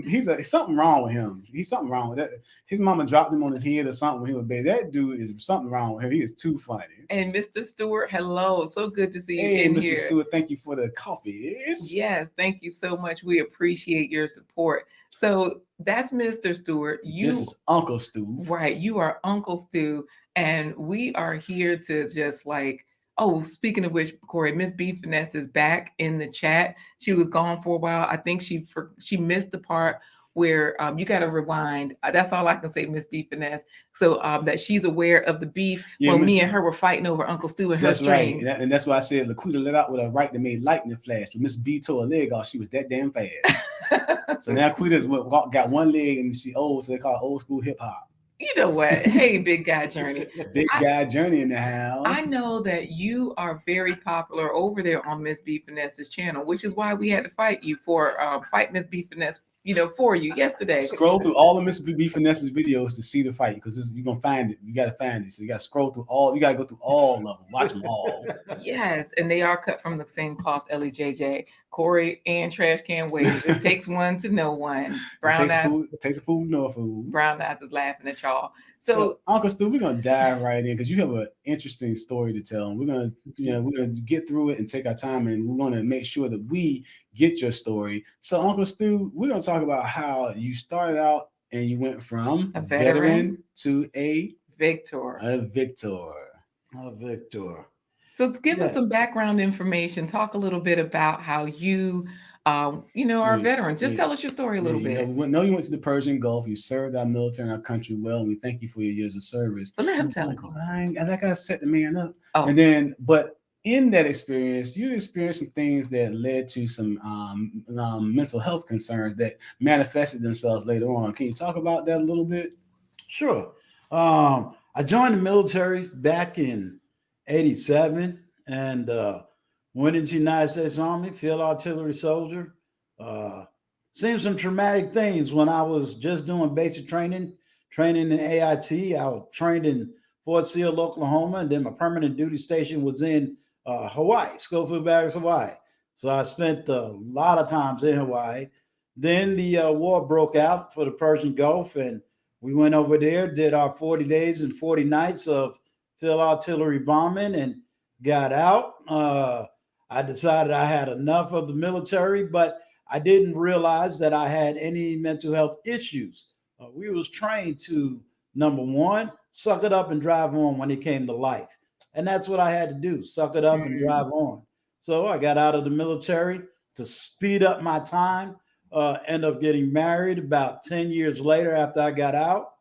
something wrong with him. He's something wrong with that. His mama dropped him on his head or something when he was baby. That dude is something wrong with him. He is too funny. And Mr. Stewart, hello. So good to see you in Mr. here. Mr. Stewart, thank you for the coffee. Yes, thank you so much. We appreciate your support. So that's Mr. Stewart. This is Uncle Stu. Right. You are Uncle Stu. And we are here to just speaking of which, Corey, Miss B Finesse is back in the chat. She was gone for a while. I think she missed the part where you got to rewind. That's all I can say, Miss B Finesse. So that she's aware of the beef when me and her were fighting over Uncle Stu and her string. Right. And that's why I said Laquita let out with a right that made lightning flash. But Miss B tore a leg off. She was that damn fast. So now Quita's got one leg and she old, so they call it old school hip hop. You know what? Hey, Big Guy Journey. Big Guy Journey in the house. I know that you are very popular over there on Miss B Finesse's channel, which is why we had to fight you for fight Miss B Finesse, for you yesterday. Scroll through all of Miss B Finesse's videos to see the fight because you're gonna find it. You gotta find it. So you gotta scroll through all. You gotta go through all of them. Watch them all. Yes, and they are cut from the same cloth. LEJJ, Corey, and Trash Can Wait. It takes one to know one. Brown Eyes. It takes a fool to know a fool. Brown Eyes is laughing at y'all. So Uncle Stu, we're gonna dive right in because you have an interesting story to tell. And we're gonna get through it and take our time, and we want to make sure that we get your story. So, Uncle Stu, we're gonna talk about how you started out and you went from a veteran to a victor. A victor. So, give us some background information. Talk a little bit about how you are veterans. Just tell us your story a little bit. You went to the Persian Gulf. You served our military and our country well, and we thank you for your years of service. But let him tell it. I gotta set the man up. Oh. And then, but in that experience, you experienced some things that led to some mental health concerns that manifested themselves later on. Can you talk about that a little bit? Sure. I joined the military back in '87 and went into the United States Army, field artillery soldier. Seen some traumatic things when I was just doing basic training in AIT. I was trained in Fort Sill, Oklahoma, and then my permanent duty station was in Hawaii, Schofield Barracks, Hawaii. So I spent a lot of times in Hawaii. Then the war broke out for the Persian Gulf, and we went over there, did our 40 days and 40 nights of field artillery bombing, and got out. I decided I had enough of the military, but I didn't realize that I had any mental health issues. We was trained to, number one, suck it up and drive on when it came to life. And that's what I had to do, suck it up and drive on. So I got out of the military to speed up my time, end up getting married about 10 years later after I got out.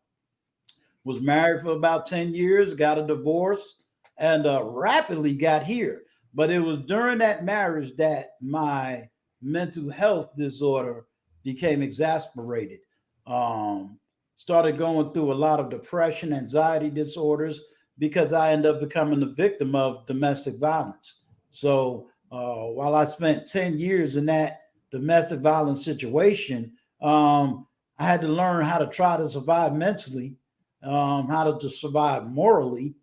Was married for about 10 years, got a divorce, and rapidly got here. But it was during that marriage that my mental health disorder became exasperated. Started going through a lot of depression, anxiety disorders, because I ended up becoming a victim of domestic violence. So while I spent 10 years in that domestic violence situation, I had to learn how to try to survive mentally, how to survive morally,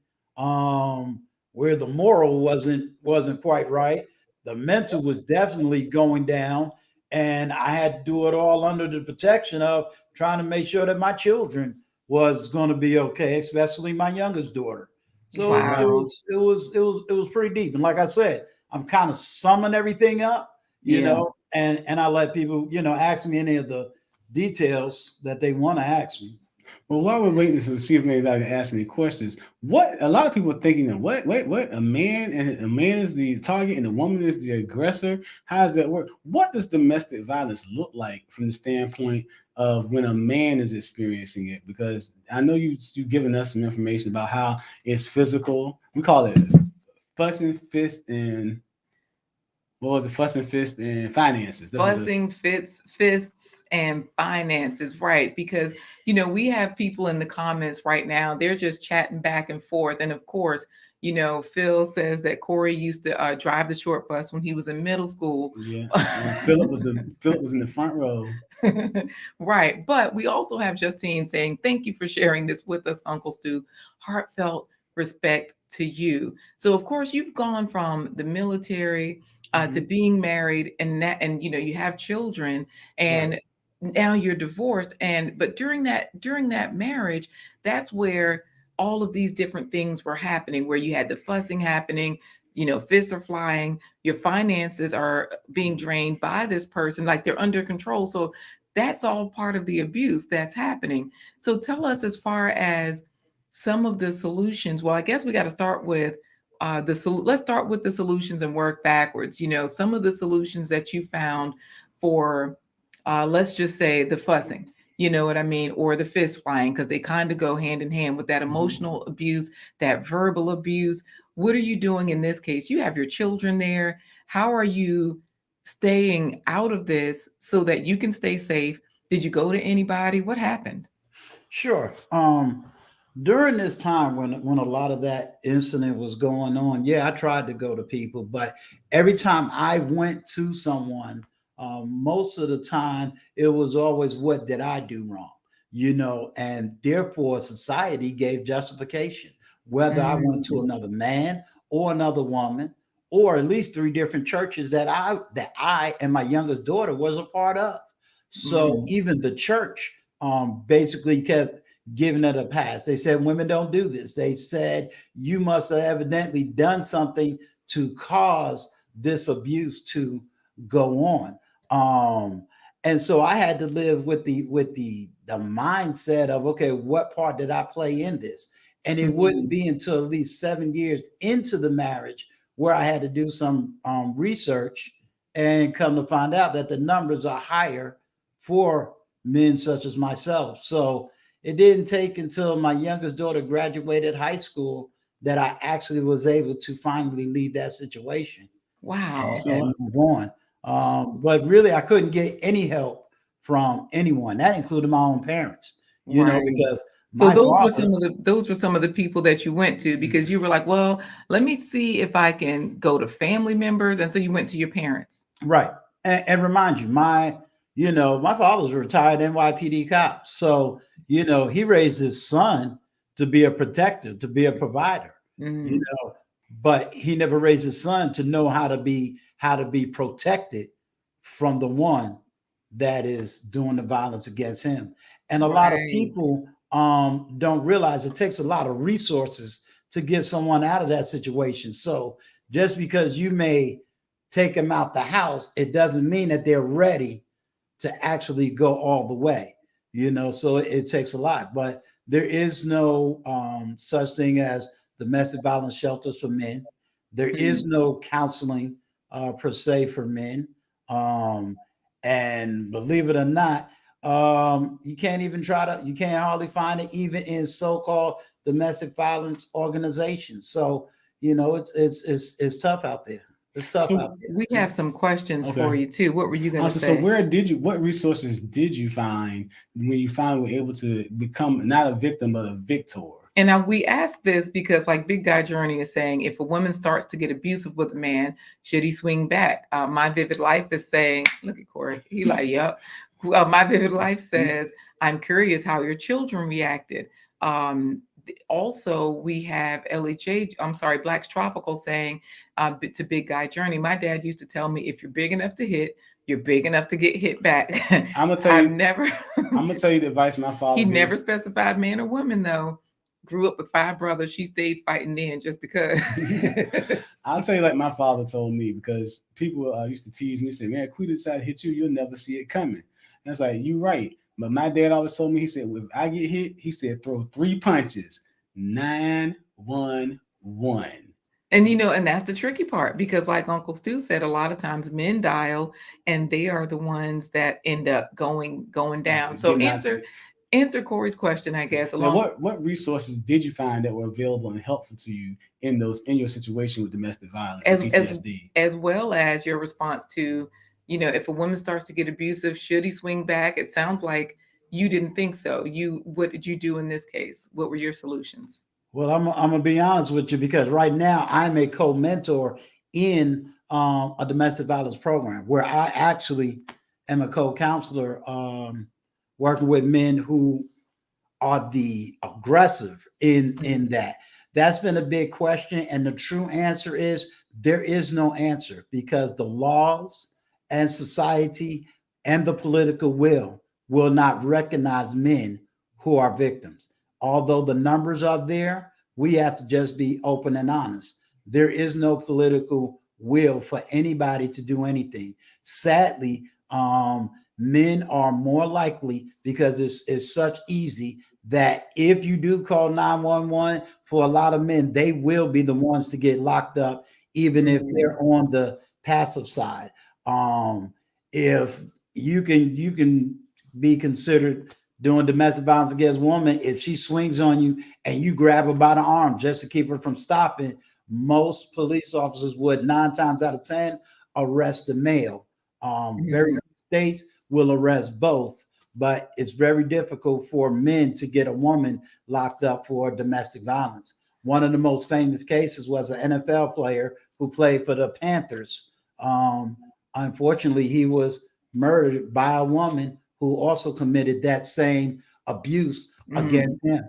where the moral wasn't quite right. The mental was definitely going down, and I had to do it all under the protection of trying to make sure that my children was going to be okay, especially my youngest daughter. So wow. it was pretty deep. And like I said, I'm kind of summing everything up, you know, and I let people, ask me any of the details that they want to ask me. Well, while we're waiting to see if anybody can ask any questions, a lot of people are thinking that what a man is the target and the woman is the aggressor. How does that work? What does domestic violence look like from the standpoint of when a man is experiencing it? Because I know you've given us some information about how it's physical. We call it fussing, fist, and what was it? Fussing, fist, and finances. Fussing, fists, and finances, right? Because we have people in the comments right now. They're just chatting back and forth, and of course, Phil says that Corey used to drive the short bus when he was in middle school. Yeah, Philip was in the front row. Right, but we also have Justine saying, "Thank you for sharing this with us, Uncle Stu. Heartfelt respect to you." So, of course, you've gone from the military to being married, and you have children, and now you're divorced. But during that marriage, that's where all of these different things were happening, where you had the fussing happening, fists are flying, your finances are being drained by this person, like they're under control. So that's all part of the abuse that's happening. So tell us, as far as some of the solutions. Well, I guess we got to start with let's start with the solutions and work backwards. Some of the solutions that you found for let's just say the fussing, you know what I mean, or the fist flying, because they kind of go hand in hand with that emotional abuse, that verbal abuse. What are you doing in this case? You have your children there. How are you staying out of this so that you can stay safe? Did you go to anybody? What happened? Sure. During this time when a lot of that incident was going on, yeah, I tried to go to people, but every time I went to someone, most of the time it was always, what did I do wrong? And therefore society gave justification, whether I went to another man or another woman, or at least 3 different churches that I and my youngest daughter was a part of. So even the church basically kept giving it a pass. They said women don't do this. They said you must have evidently done something to cause this abuse to go on. And so I had to live with the mindset of, okay, what part did I play in this? And it wouldn't be until at least 7 years into the marriage where I had to do some research and come to find out that the numbers are higher for men such as myself. So it didn't take until my youngest daughter graduated high school that I actually was able to finally leave that situation. Wow. And move on. But really, I couldn't get any help from anyone. That included my own parents, because so those were some of the people that you went to, because you were like, well, let me see if I can go to family members. And so you went to your parents. Right. And remind you, my father's a retired NYPD cop. So, he raised his son to be a protector, to be a provider, but he never raised his son to know how to be protected from the one that is doing the violence against him. And a lot of people don't realize it takes a lot of resources to get someone out of that situation. So just because you may take them out the house, it doesn't mean that they're ready to actually go all the way, so it takes a lot. But there is no such thing as domestic violence shelters for men. There is no counseling per se for men. And believe it or not, you can't hardly find it even in so-called domestic violence organizations. So, it's tough out there. It's tough out there. We have some questions for you too. What were you going to say? So what resources did you find when you finally were able to become not a victim, but a victor? And now we ask this because, like Big Guy Journey is saying, if a woman starts to get abusive with a man, should he swing back? My Vivid Life is saying, look at Corey. He like, yep. My Vivid Life says, I'm curious how your children reacted. Also, we have Black's Tropical saying to Big Guy Journey, my dad used to tell me, if you're big enough to hit, you're big enough to get hit back. I'm gonna tell you the advice my father. He never specified man or woman though. Grew up with 5 brothers. She stayed fighting then just because. I'll tell you like my father told me, because people used to tease me, say, man, Quita decided to hit you, you'll never see it coming. And it's like, you're right. But my dad always told me, he said, if I get hit, he said, throw 3 punches, 911. And and that's the tricky part, because like Uncle Stu said, a lot of times men dial and they are the ones that end up going down. So answer Corey's question, I guess. Now, what resources did you find that were available and helpful to you in your situation with domestic violence and PTSD? As well as your response to, if a woman starts to get abusive, should he swing back? It sounds like you didn't think so. What did you do in this case? What were your solutions? Well, I'm gonna be honest with you, because right now I'm a co-mentor in a domestic violence program where I actually am a co-counselor, working with men who are the aggressive in that. That's been a big question, and the true answer is there is no answer, because the laws and society and the political will not recognize men who are victims. Although the numbers are there, we have to just be open and honest. There is no political will for anybody to do anything. Sadly, men are more likely, because it's such easy, that if you do call 911, for a lot of men, they will be the ones to get locked up, even if they're on the passive side. If you can be considered doing domestic violence against a woman if she swings on you and you grab her by the arm just to keep her from stopping. Most police officers would 9 times out of 10 arrest the male. Very few states will arrest both, but it's very difficult for men to get a woman locked up for domestic violence. One of the most famous cases was an NFL player who played for the Panthers. Unfortunately, he was murdered by a woman who also committed that same abuse against him.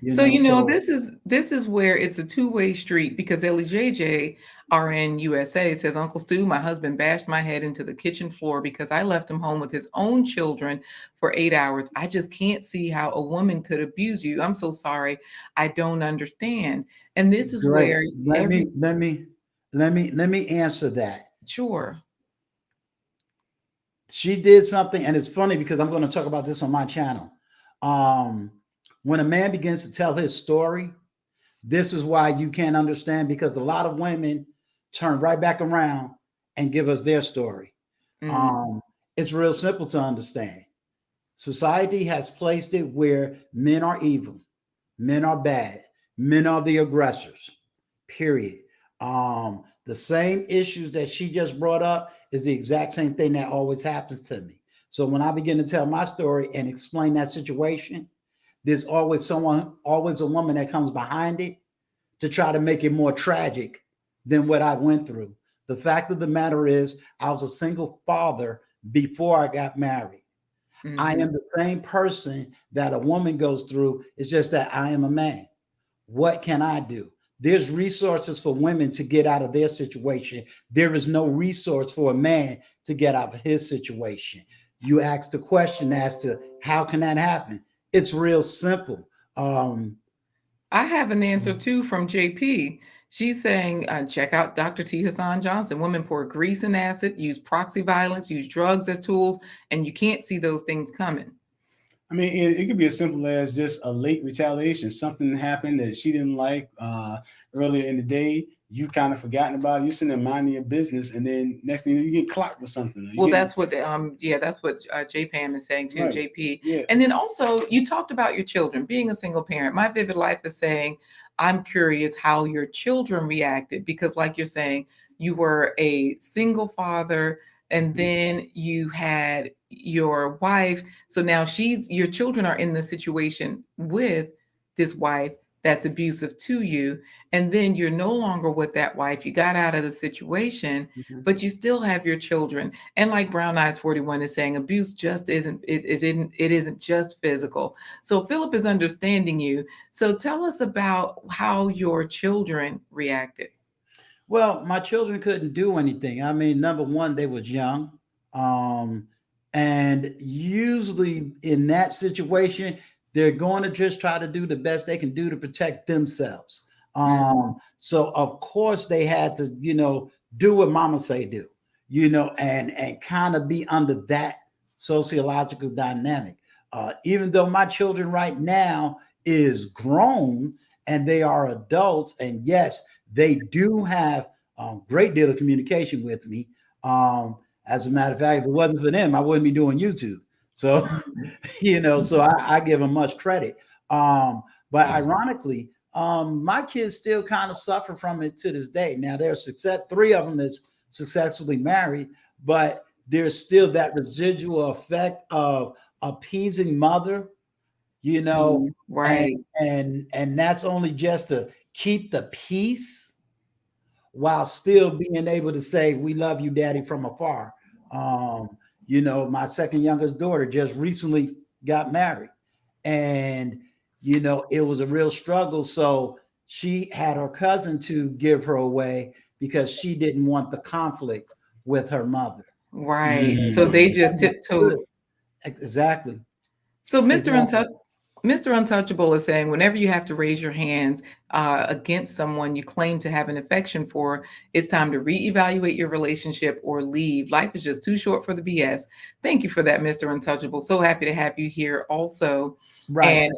This is where it's a two-way street, because Ellie JJ RN USA says, Uncle Stu, my husband bashed my head into the kitchen floor because I left him home with his own children for 8 hours. I just can't see how a woman could abuse you. I'm so sorry. I don't understand. And this is where let me answer that. Sure. She did something, and it's funny because I'm going to talk about this on my channel. When a man begins to tell his story, this is why you can't understand, because a lot of women turn right back around and give us their story. It's real simple to understand. Society has placed it where men are evil, men are bad, men are the aggressors, period. The same issues that she just brought up is the exact same thing that always happens to me. So when I begin to tell my story and explain that situation, there's always a woman that comes behind it to try to make it more tragic than what I went through. The fact of the matter is, I was a single father before I got married. I am the same person that a woman goes through. It's just that I am a man. What can I do? There's resources for women to get out of their situation. There is no resource for a man to get out of his situation. You asked the question as to how can that happen? It's real simple. I have an answer too from JP. She's saying, check out Dr. T. Hassan Johnson. Women pour grease and acid, use proxy violence, use drugs as tools, and you can't see those things coming. I mean, it could be as simple as just a late retaliation. Something happened that she didn't like earlier in the day. You kind of forgotten about it. You're sitting there minding your business, and then next thing you get clocked with something. Well, that's what JPAM is saying too, right. JP. Yeah. And then also, you talked about your children being a single parent. My Vivid Life is saying, I'm curious how your children reacted, because, like you're saying, you were a single father, and then you had your wife. So now your children are in the situation with this wife that's abusive to you. And then you're no longer with that wife. You got out of the situation, but you still have your children. And like Brown Eyes 41 is saying, abuse just isn't just physical. So Philip is understanding you. So tell us about how your children reacted. Well, my children couldn't do anything. I mean, number one, they was young. And usually in that situation, they're going to just try to do the best they can do to protect themselves. So of course they had to, do what mama say do, and kind of be under that sociological dynamic. Even though my children right now is grown and they are adults, and yes, they do have a great deal of communication with me. As a matter of fact, if it wasn't for them, I wouldn't be doing YouTube. So, so I give them much credit. But ironically, my kids still kind of suffer from it to this day. Now, there's 3 of them is successfully married, but there's still that residual effect of appeasing mother, right. And that's only just to keep the peace while still being able to say, we love you, daddy, from afar. My second youngest daughter just recently got married, and, it was a real struggle. So she had her cousin to give her away because she didn't want the conflict with her mother. Right. So they just tiptoed. Exactly. So Mr. Untouchable is saying, whenever you have to raise your hands against someone you claim to have an affection for, it's time to reevaluate your relationship or leave. Life is just too short for the BS. Thank you for that, Mr. Untouchable. So happy to have you here also. Right.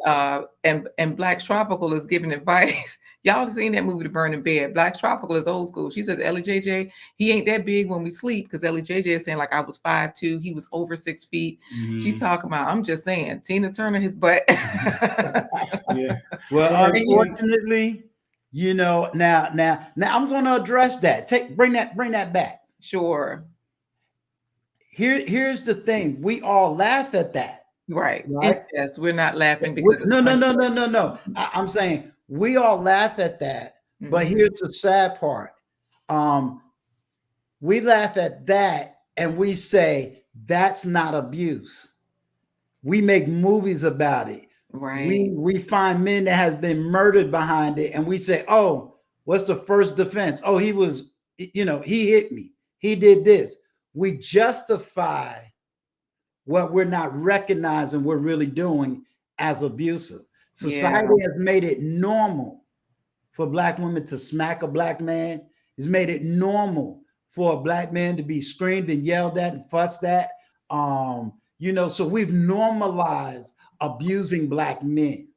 And Black Tropical is giving advice. Y'all have seen that movie, The Burning Bed. Black Tropical is old school. She says, Ellie JJ, he ain't that big when we sleep, because Ellie JJ is saying, like, I was 5'2", he was over 6 feet. She talking about, I'm just saying, Tina Turner, his butt. Yeah. Well, unfortunately, now I'm going to address that. Bring that back. Sure. Here's the thing. We all laugh at that. Right. Yes, we're not laughing because it's no. I'm saying we all laugh at that. But here's the sad part. We laugh at that and we say that's not abuse. We make movies about it. Right. We find men that has been murdered behind it, and we say, oh, what's the first defense? Oh, he was, he hit me. He did this. We justify what we're not recognizing we're really doing as abusive. Society has made it normal for Black women to smack a Black man. It's made it normal for a Black man to be screamed and yelled at and fussed at. So we've normalized abusing Black men.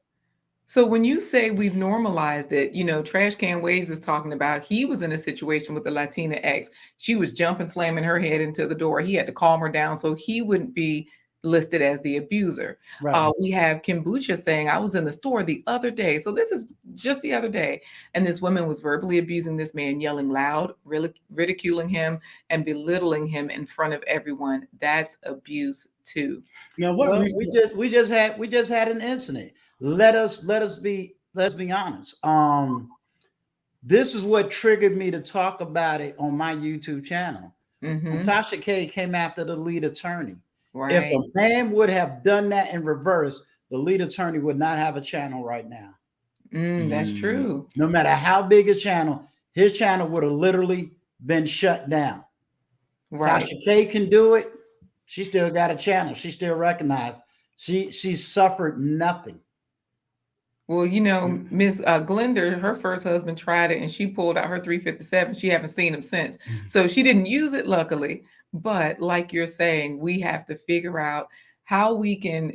So when you say we've normalized it, Trash Can Waves is talking about, he was in a situation with a Latina ex. She was jumping, slamming her head into the door. He had to calm her down so he wouldn't be listed as the abuser. Right. We have Kimbucha saying, I was in the store the other day. So this is just the other day. And this woman was verbally abusing this man, yelling loud, ridiculing him and belittling him in front of everyone. That's abuse too. Now, we just had an incident. Let us be honest. This is what triggered me to talk about it on my YouTube channel. Natasha K came after the lead attorney. Right. If a man would have done that in reverse, the lead attorney would not have a channel right now. That's true. No matter how big his channel would have literally been shut down. Right. Tasha K can do it. She still got a channel. She still recognized. She suffered nothing. Well, Miss Glenda, her first husband tried it and she pulled out her 357. She haven't seen him since. So she didn't use it, luckily. But like you're saying, we have to figure out how we can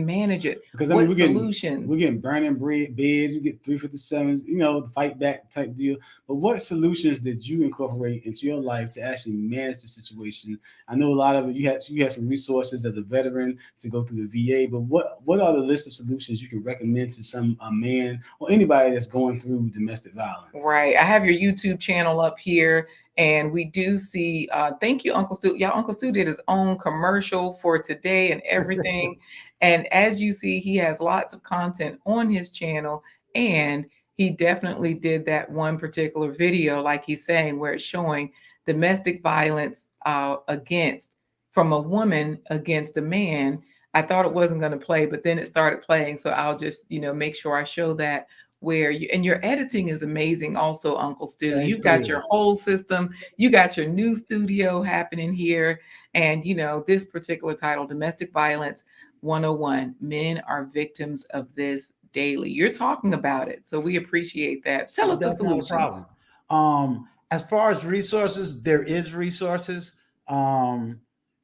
manage it. Because what we're solutions? We're getting burning beds, we get 357s, the fight back type deal. But what solutions did you incorporate into your life to actually manage the situation? I know a lot of it. You had some resources as a veteran to go through the VA. But what are the list of solutions you can recommend to a man or anybody that's going through domestic violence? Right. I have your YouTube channel up here. And we do see, thank you, Uncle Stu. Yeah, Uncle Stu did his own commercial for today and everything. And as you see, he has lots of content on his channel. And he definitely did that one particular video, like he's saying, where it's showing domestic violence from a woman against a man. I thought it wasn't going to play, but then it started playing. So I'll just, make sure I show that. And your editing is amazing also, Uncle Stu. You've got your whole system. You got your new studio happening here. And, this particular title, Domestic Violence 101, Men Are Victims of This Daily. You're talking about it. So we appreciate that. Tell us the solutions. Not a problem. As far as resources, there is resources. I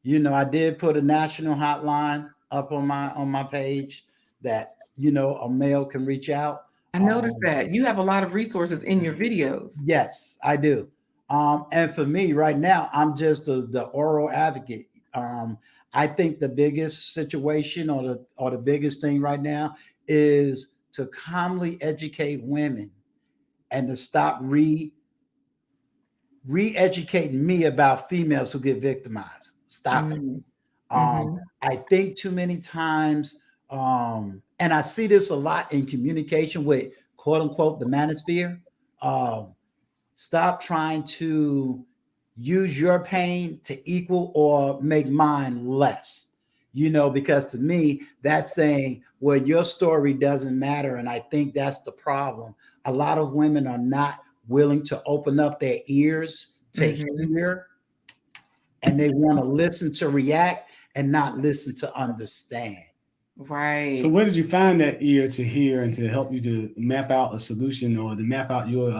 did put a national hotline up on my page that, a male can reach out. I noticed that you have a lot of resources in your videos. Yes, I do. And for me right now, I'm just the oral advocate. I think the biggest situation or the biggest thing right now is to calmly educate women and to stop re-educating me about females who get victimized. Stop it. I think too many times, and I see this a lot in communication with quote unquote the manosphere. Stop trying to use your pain to equal or make mine less, because to me, that's saying, well, your story doesn't matter. And I think that's the problem. A lot of women are not willing to open up their ears to hear, and they want to listen to react and not listen to understand. Right. So where did you find that ear to hear and to help you to map out a solution or to map out your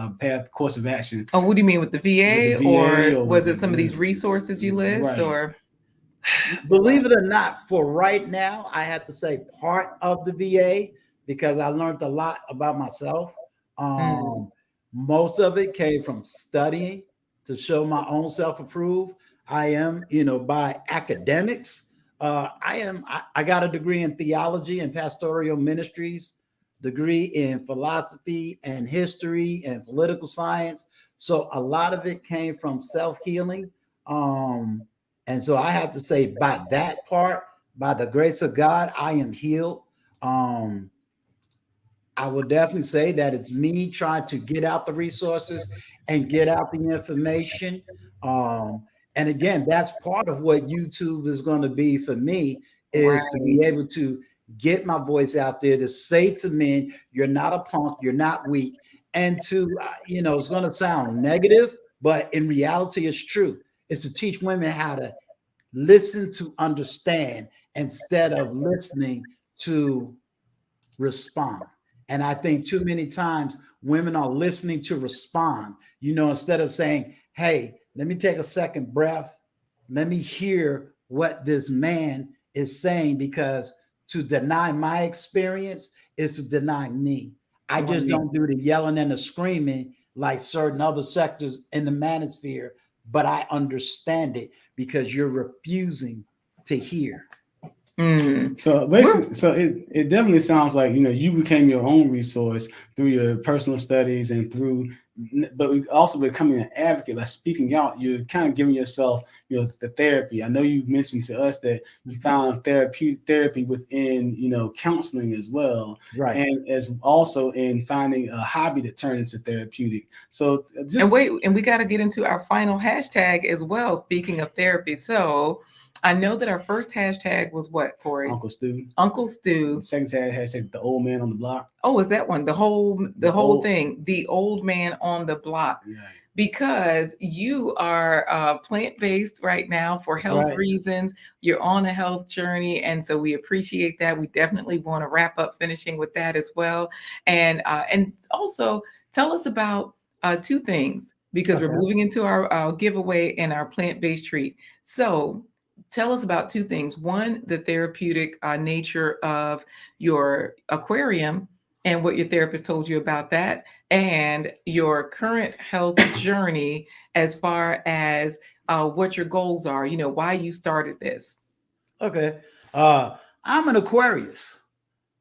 course of action? Oh, what do you mean with the VA, or was it some of these resources you list? Right. Or believe it or not, for right now, I have to say part of the VA, because I learned a lot about myself. Most of it came from studying to show my own self-approve. I am, by academics. I got a degree in theology and pastoral ministries, degree in philosophy and history and political science. So a lot of it came from self-healing. And so I have to say, by that part, by the grace of God, I am healed. I would definitely say that it's me trying to get out the resources and get out the information. And again, that's part of what YouTube is going to be for me, is to be able to get my voice out there to say to men, you're not a punk, you're not weak. And to, it's going to sound negative, but in reality, it's true. It's to teach women how to listen to understand instead of listening to respond. And I think too many times women are listening to respond, instead of saying, hey, let me take a second breath. Let me hear what this man is saying, because to deny my experience is to deny me. I just don't do the yelling and the screaming like certain other sectors in the manosphere, but I understand it because you're refusing to hear. So basically, so it definitely sounds like, you became your own resource through your personal studies and but also becoming an advocate, like speaking out. You're kind of giving yourself, the therapy. I know you mentioned to us that you found therapy within, counseling as well, right? And as also in finding a hobby that turned into therapeutic. So and we got to get into our final hashtag as well. Speaking of therapy, so I know that our first hashtag was what, Corey? Uncle Stu. Uncle Stu. The second hashtag, the old man on the block. Oh, is that one? The whole thing. The old man on the block. Right. Because you are plant-based right now for health reasons. You're on a health journey. And so we appreciate that. We definitely want to wrap up finishing with that as well. And also tell us about two things, because we're moving into our giveaway and our plant-based treat. So tell us about two things. One, the therapeutic nature of your aquarium and what your therapist told you about that, and your current health journey as far as what your goals are, why you started this. Okay. I'm an Aquarius.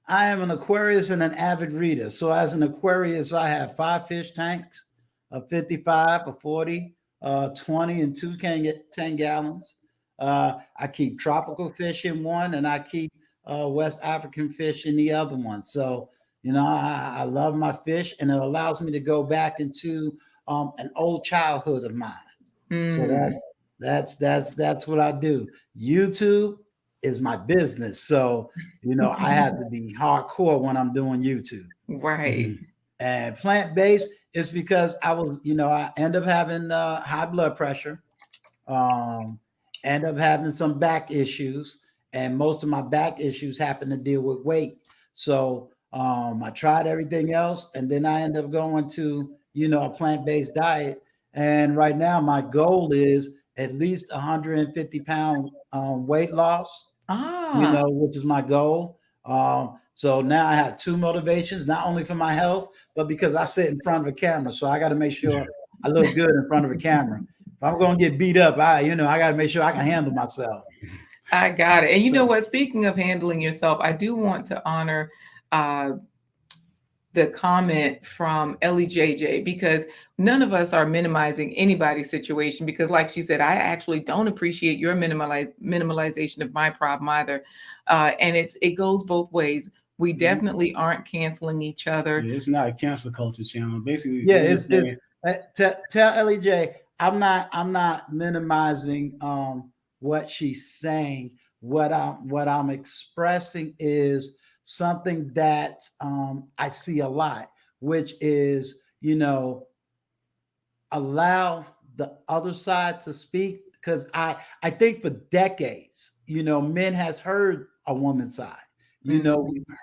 I am an Aquarius and an avid reader. So as an Aquarius, I have 5 fish tanks, a 55, a 40, 20, and 2 can get 10 gallons. I keep tropical fish in one, and I keep West African fish in the other one. So, I love my fish, and it allows me to go back into an old childhood of mine. So that's what I do. YouTube is my business. So, I have to be hardcore when I'm doing YouTube. Right. And plant-based is because I was, I end up having high blood pressure. End up having some back issues, and most of my back issues happen to deal with weight. So I tried everything else, and then I end up going to a plant-based diet. And right now my goal is at least 150 pound weight loss, which is my goal. So now I have 2 motivations, not only for my health, but because I sit in front of a camera. So I got to make sure I look good in front of a camera. If I'm going to get beat up, I got to make sure I can handle myself. I got it. And you know what? Speaking of handling yourself, I do want to honor the comment from Ellie JJ, because none of us are minimizing anybody's situation, because like she said, I actually don't appreciate your minimalization of my problem either. And it goes both ways. We definitely aren't canceling each other. Yeah, it's not a cancel culture channel. Basically, tell Ellie J, I'm not minimizing what she's saying. What I'm expressing is something that I see a lot, which is, allow the other side to speak. Because I think for decades, men has heard a woman's side. We've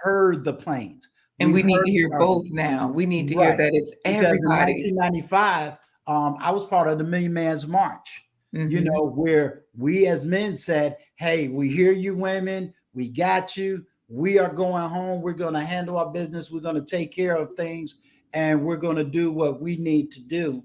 heard the plaints. And we need to hear both now. We need to hear that it's everybody. Because in 1995, I was part of the Million Man's March, where we as men said, hey, we hear you women, we got you, we are going home. We're going to handle our business. We're going to take care of things, and we're going to do what we need to do.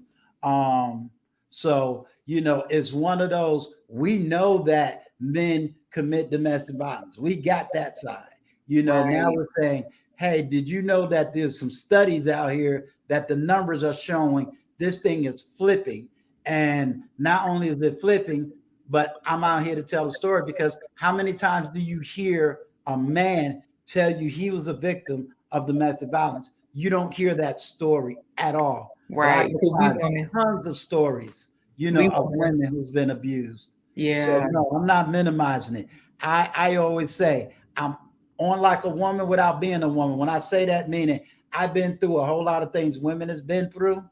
So, it's one of those, we know that men commit domestic violence. We got that side. Now Right. we're saying, hey, did you know that there's some studies out here that the numbers are showing this thing is flipping? And not only is it flipping, but I'm out here to tell the story, because how many times do you hear a man tell you he was a victim of domestic violence? You don't hear that story at all. But I Right. can So we find want to, tons of stories, we of want women who's been abused. So yeah. no, I'm not minimizing it. I always say I'm on like a woman without being a woman. When I say that, meaning I've been through a whole lot of things women has been through.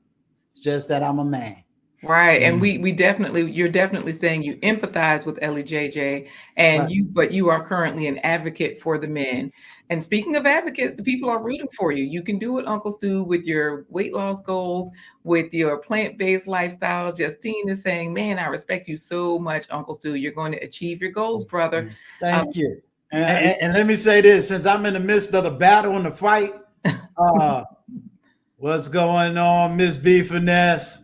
It's just that I'm a man. Right. And we definitely, you're definitely saying you empathize with Ellie JJ, and Right. but you are currently an advocate for the men. And speaking of advocates, the people are rooting for you. You can do it, Uncle Stu, with your weight loss goals, with your plant-based lifestyle. Justine is saying, man, I respect you so much, Uncle Stu. You're going to achieve your goals, brother. Thank you. And And let me say this, since I'm in the midst of the battle and the fight, what's going on, Miss B Finesse?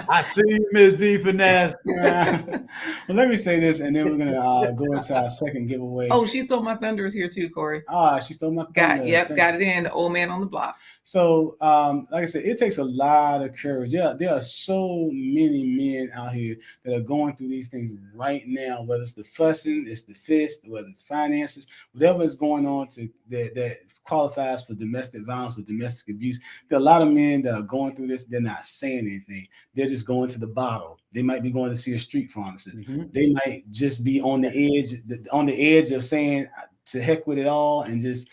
I see you, Miss B Finesse. well, let me say this, and then we're gonna go into our second giveaway. Oh, she stole my thunder is here too, Corey. She stole my thunder. Got it in. The old man on the block. So, like I said, it takes a lot of courage. Yeah, there are so many men out here that are going through these things right now, whether it's the fussing, it's the fist, whether it's finances, whatever is going on that qualifies for domestic violence or domestic abuse. There are a lot of men that are going through this. They're not saying anything. They're just going to the bottle. They might be going to see a street pharmacist. Mm-hmm. They might just be on the edge of saying, to heck with it all, and just,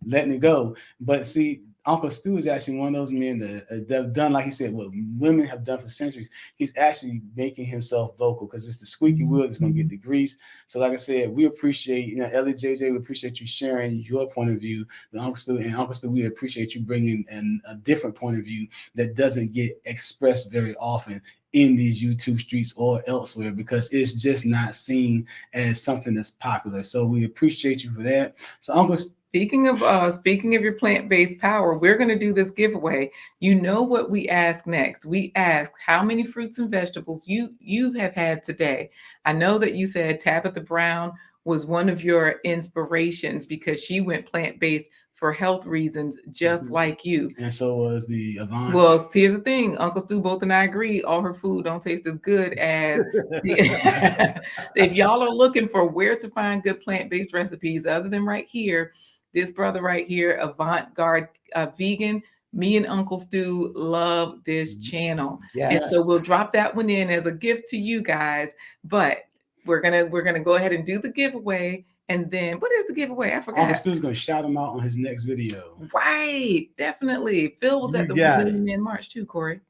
letting it go. But see, Uncle Stu is actually one of those men that have done, like he said, what women have done for centuries. He's actually making himself vocal, because it's the squeaky wheel that's going to get the grease. So, like I said, we appreciate, Ellie JJ, we appreciate you sharing your point of view. Uncle Stu, we appreciate you bringing a different point of view that doesn't get expressed very often in these YouTube streets or elsewhere, because it's just not seen as something that's popular. So we appreciate you for that. So, Uncle, speaking of your plant-based power, we're going to do this giveaway. You know what we ask next? We ask how many fruits and vegetables you have had today. I know that you said Tabitha Brown was one of your inspirations because she went plant-based for health reasons, just like you. And so was the Avant. Well, here's the thing. Uncle Stu, both and I agree, all her food don't taste as good as if y'all are looking for where to find good plant-based recipes other than right here, this brother right here, Avant-Garde Vegan, me and Uncle Stu love this channel. Yes. And so we'll drop that one in as a gift to you guys. But we're gonna go ahead and do the giveaway. And then what is the giveaway? I forgot. Uncle Stu's gonna shout him out on his next video. Right, definitely. Phil was at the Million Man March too, Corey.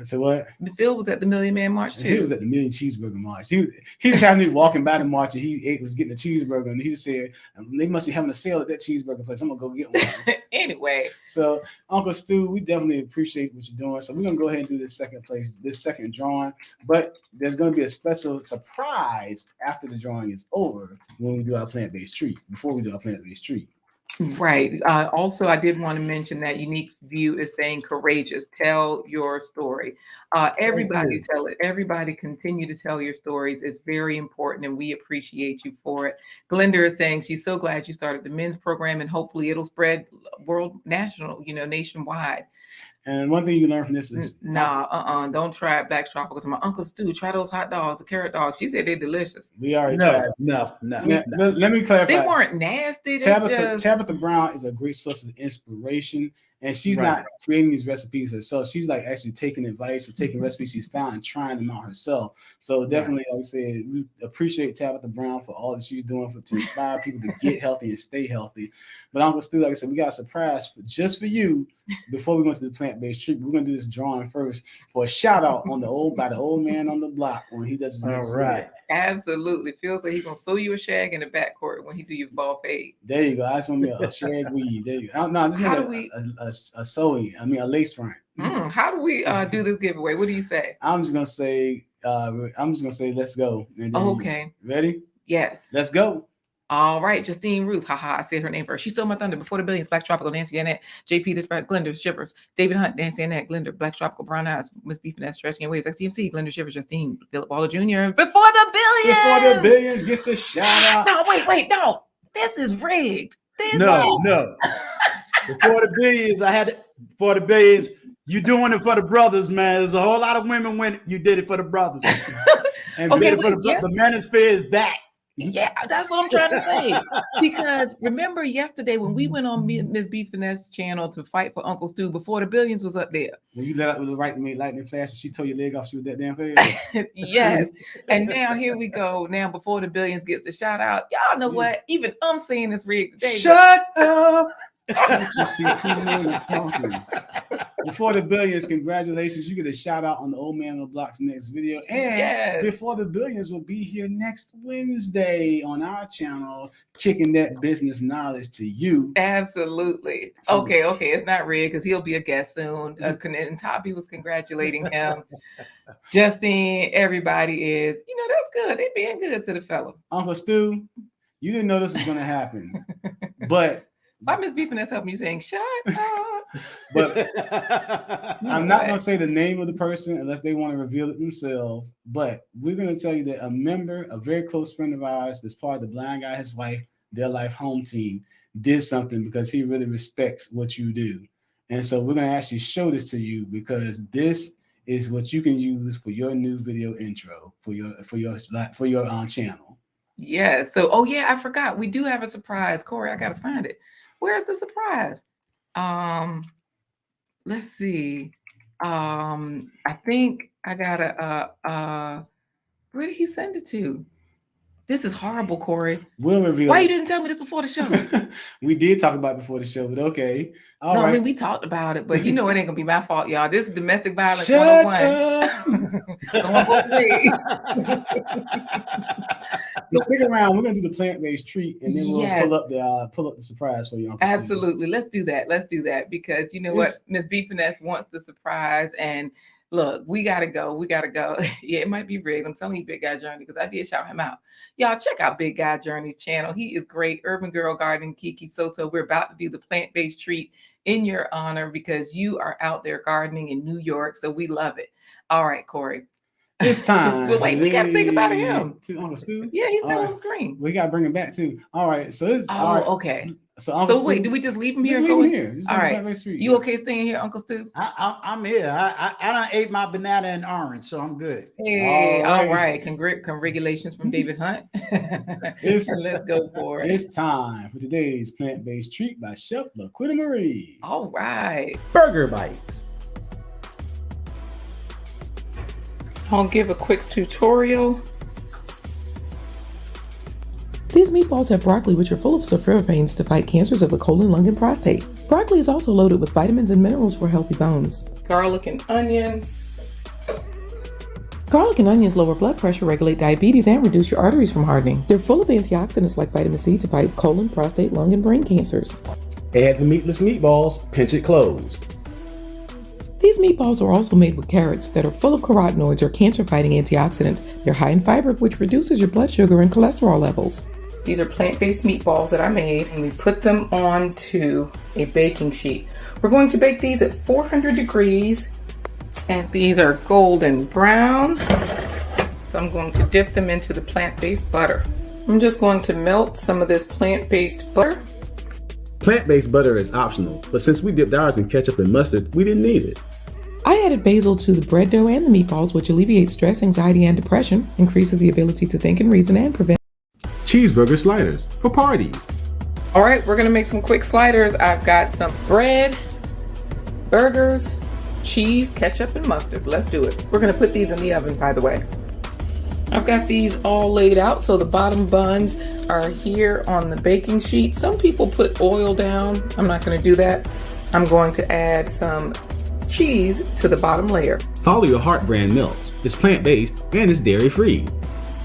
I said what? Phil was at the Million Man March too. He was at the Million Cheeseburger March. He just happened to be walking by the march, and he was getting a cheeseburger, and he just said, "They must be having a sale at that cheeseburger place. I'm gonna go get one." Anyway, so Uncle Stu, we definitely appreciate what you're doing. So we're gonna go ahead and do this second drawing, but there's gonna be a special surprise after the drawing is over when we do our plant-based treat. Before we do our plant-based treat. Right. Also, I did want to mention that Unique View is saying courageous. Tell your story. Everybody tell it. Everybody continue to tell your stories. It's very important, and we appreciate you for it. Glenda is saying she's so glad you started the men's program, and hopefully it'll spread nationwide. And one thing you learn from this is don't try it. Black Tropical to my Uncle Stu. Try those hot dogs, the carrot dogs. She said they're delicious. We already tried. No. Let me clarify. They weren't nasty. Tabitha Brown is a great source of inspiration, and she's not creating these recipes herself. She's like actually taking advice or taking recipes she's found and trying them out herself. So definitely, like I said, we appreciate Tabitha Brown for all that she's doing to inspire people to get healthy and stay healthy. But Uncle Stu, like I said, we got a surprise just for you before we go to the plant-based treat. We're gonna do this drawing first for a shout out by the old man on the block when he does his next video. Absolutely. Feels like he's gonna sew you a shag in the backcourt when he do your fall fade. There you go. I just want me a shag weave. There you go. No, just a sewing. I mean a lace front. How do we do this giveaway? What do you say? I'm just gonna say let's go. And then, okay. Ready? Yes. Let's go. All right, Justine Ruth. Haha, I said her name first. She stole my thunder. Before the Billions, Black Tropical, Nancy Annette, JP, This Brad, Glenda, Shivers, David Hunt, Nancy Annette, Glenda, Black Tropical, Brown Eyes, Miss Beef and Stretching Waves, XTMC, Glenda, Shivers, Justine, Philip Waller Jr. Before the Billions. Before the Billions gets the shout out. No, wait, no. This is rigged. No. Before the Billions, you doing it for the brothers, man. There's a whole lot of women when you did it for the brothers. And Okay, the manosphere is back. Yeah, that's what I'm trying to say. Because remember yesterday when we went on Miss B Finesse channel to fight for Uncle Stu, Before the Billions was up there. When you let out with the right to make lightning flash and she tore your leg off, she was that damn fast. Yes. And now here we go. Now Before the Billions gets the shout out. Y'all know what? Even I'm saying this rigged today. Shut up. Before the Billions, congratulations. You get a shout out on the Old Man on the Block's next video. And Before the Billions will be here next Wednesday on our channel, kicking that business knowledge to you. Absolutely. Okay. It's not rigged because he'll be a guest soon. And Toby was congratulating him. Justine, everybody is, that's good. They're being good to the fella. Uncle Stu, you didn't know this was going to happen, but why Miss Beefing is helping you saying shut up? But I'm not going to say the name of the person unless they want to reveal it themselves. But we're going to tell you that a very close friend of ours that's part of the Blind Guy, his wife, their life home team, did something because he really respects what you do. And so we're going to actually show this to you because this is what you can use for your new video intro for your channel. Yeah. So, I forgot. We do have a surprise. Corey, I got to find it. Where's the surprise? Let's see. I think I got where did he send it to? This is horrible, Corey. We'll reveal. Why you didn't tell me this before the show? We did talk about it before the show, but okay. All right. I mean, we talked about it, but it ain't gonna be my fault, y'all. This is domestic violence 101. Don't go away. Stick around. We're gonna do the plant-based treat, and then we'll pull up the surprise for you. Absolutely. Let's do that because you know what, Miss B Finesse wants the surprise, and look, we gotta go. Yeah, it might be rigged. I'm telling you, Big Guy Journey, because I did shout him out. Y'all check out Big Guy Journey's channel. He is great. Urban Girl Garden, Kiki Soto. We're about to do the plant-based treat in your honor because you are out there gardening in New York. So we love it. All right, Corey. It's time. But wait, we got to think about him. Uncle Stu? Yeah, he's still on the screen. We got to bring him back too. All right. So this. Okay. So wait, do we just leave him here? All right. You okay staying here, Uncle Stu? I'm here. I done ate my banana and orange, so I'm good. Hey, all right. Congratulations from David Hunt. Let's go for it. It's time for today's plant-based treat by Chef LaQuita Marie. All right. Burger bites. I'll give a quick tutorial. These meatballs have broccoli, which are full of sulforaphane to fight cancers of the colon, lung, and prostate. Broccoli is also loaded with vitamins and minerals for healthy bones. Garlic and onions. Garlic and onions lower blood pressure, regulate diabetes, and reduce your arteries from hardening. They're full of antioxidants like vitamin C to fight colon, prostate, lung, and brain cancers. Add the meatless meatballs, pinch it closed. These meatballs are also made with carrots that are full of carotenoids or cancer-fighting antioxidants. They're high in fiber, which reduces your blood sugar and cholesterol levels. These are plant-based meatballs that I made, and we put them onto a baking sheet. We're going to bake these at 400 degrees, and these are golden brown. So I'm going to dip them into the plant-based butter. I'm just going to melt some of this plant-based butter. Plant-based butter is optional, but since we dipped ours in ketchup and mustard, we didn't need it. I added basil to the bread dough and the meatballs, which alleviates stress, anxiety, and depression, increases the ability to think and reason, and prevent cheeseburger sliders for parties. All right, we're gonna make some quick sliders. I've got some bread, burgers, cheese, ketchup, and mustard. Let's do it. We're gonna put these in the oven, by the way. I've got these all laid out, so the bottom buns are here on the baking sheet. Some people put oil down. I'm not gonna do that. I'm going to add some cheese to the bottom layer. Follow your heart brand melts. It's plant-based and it's dairy-free.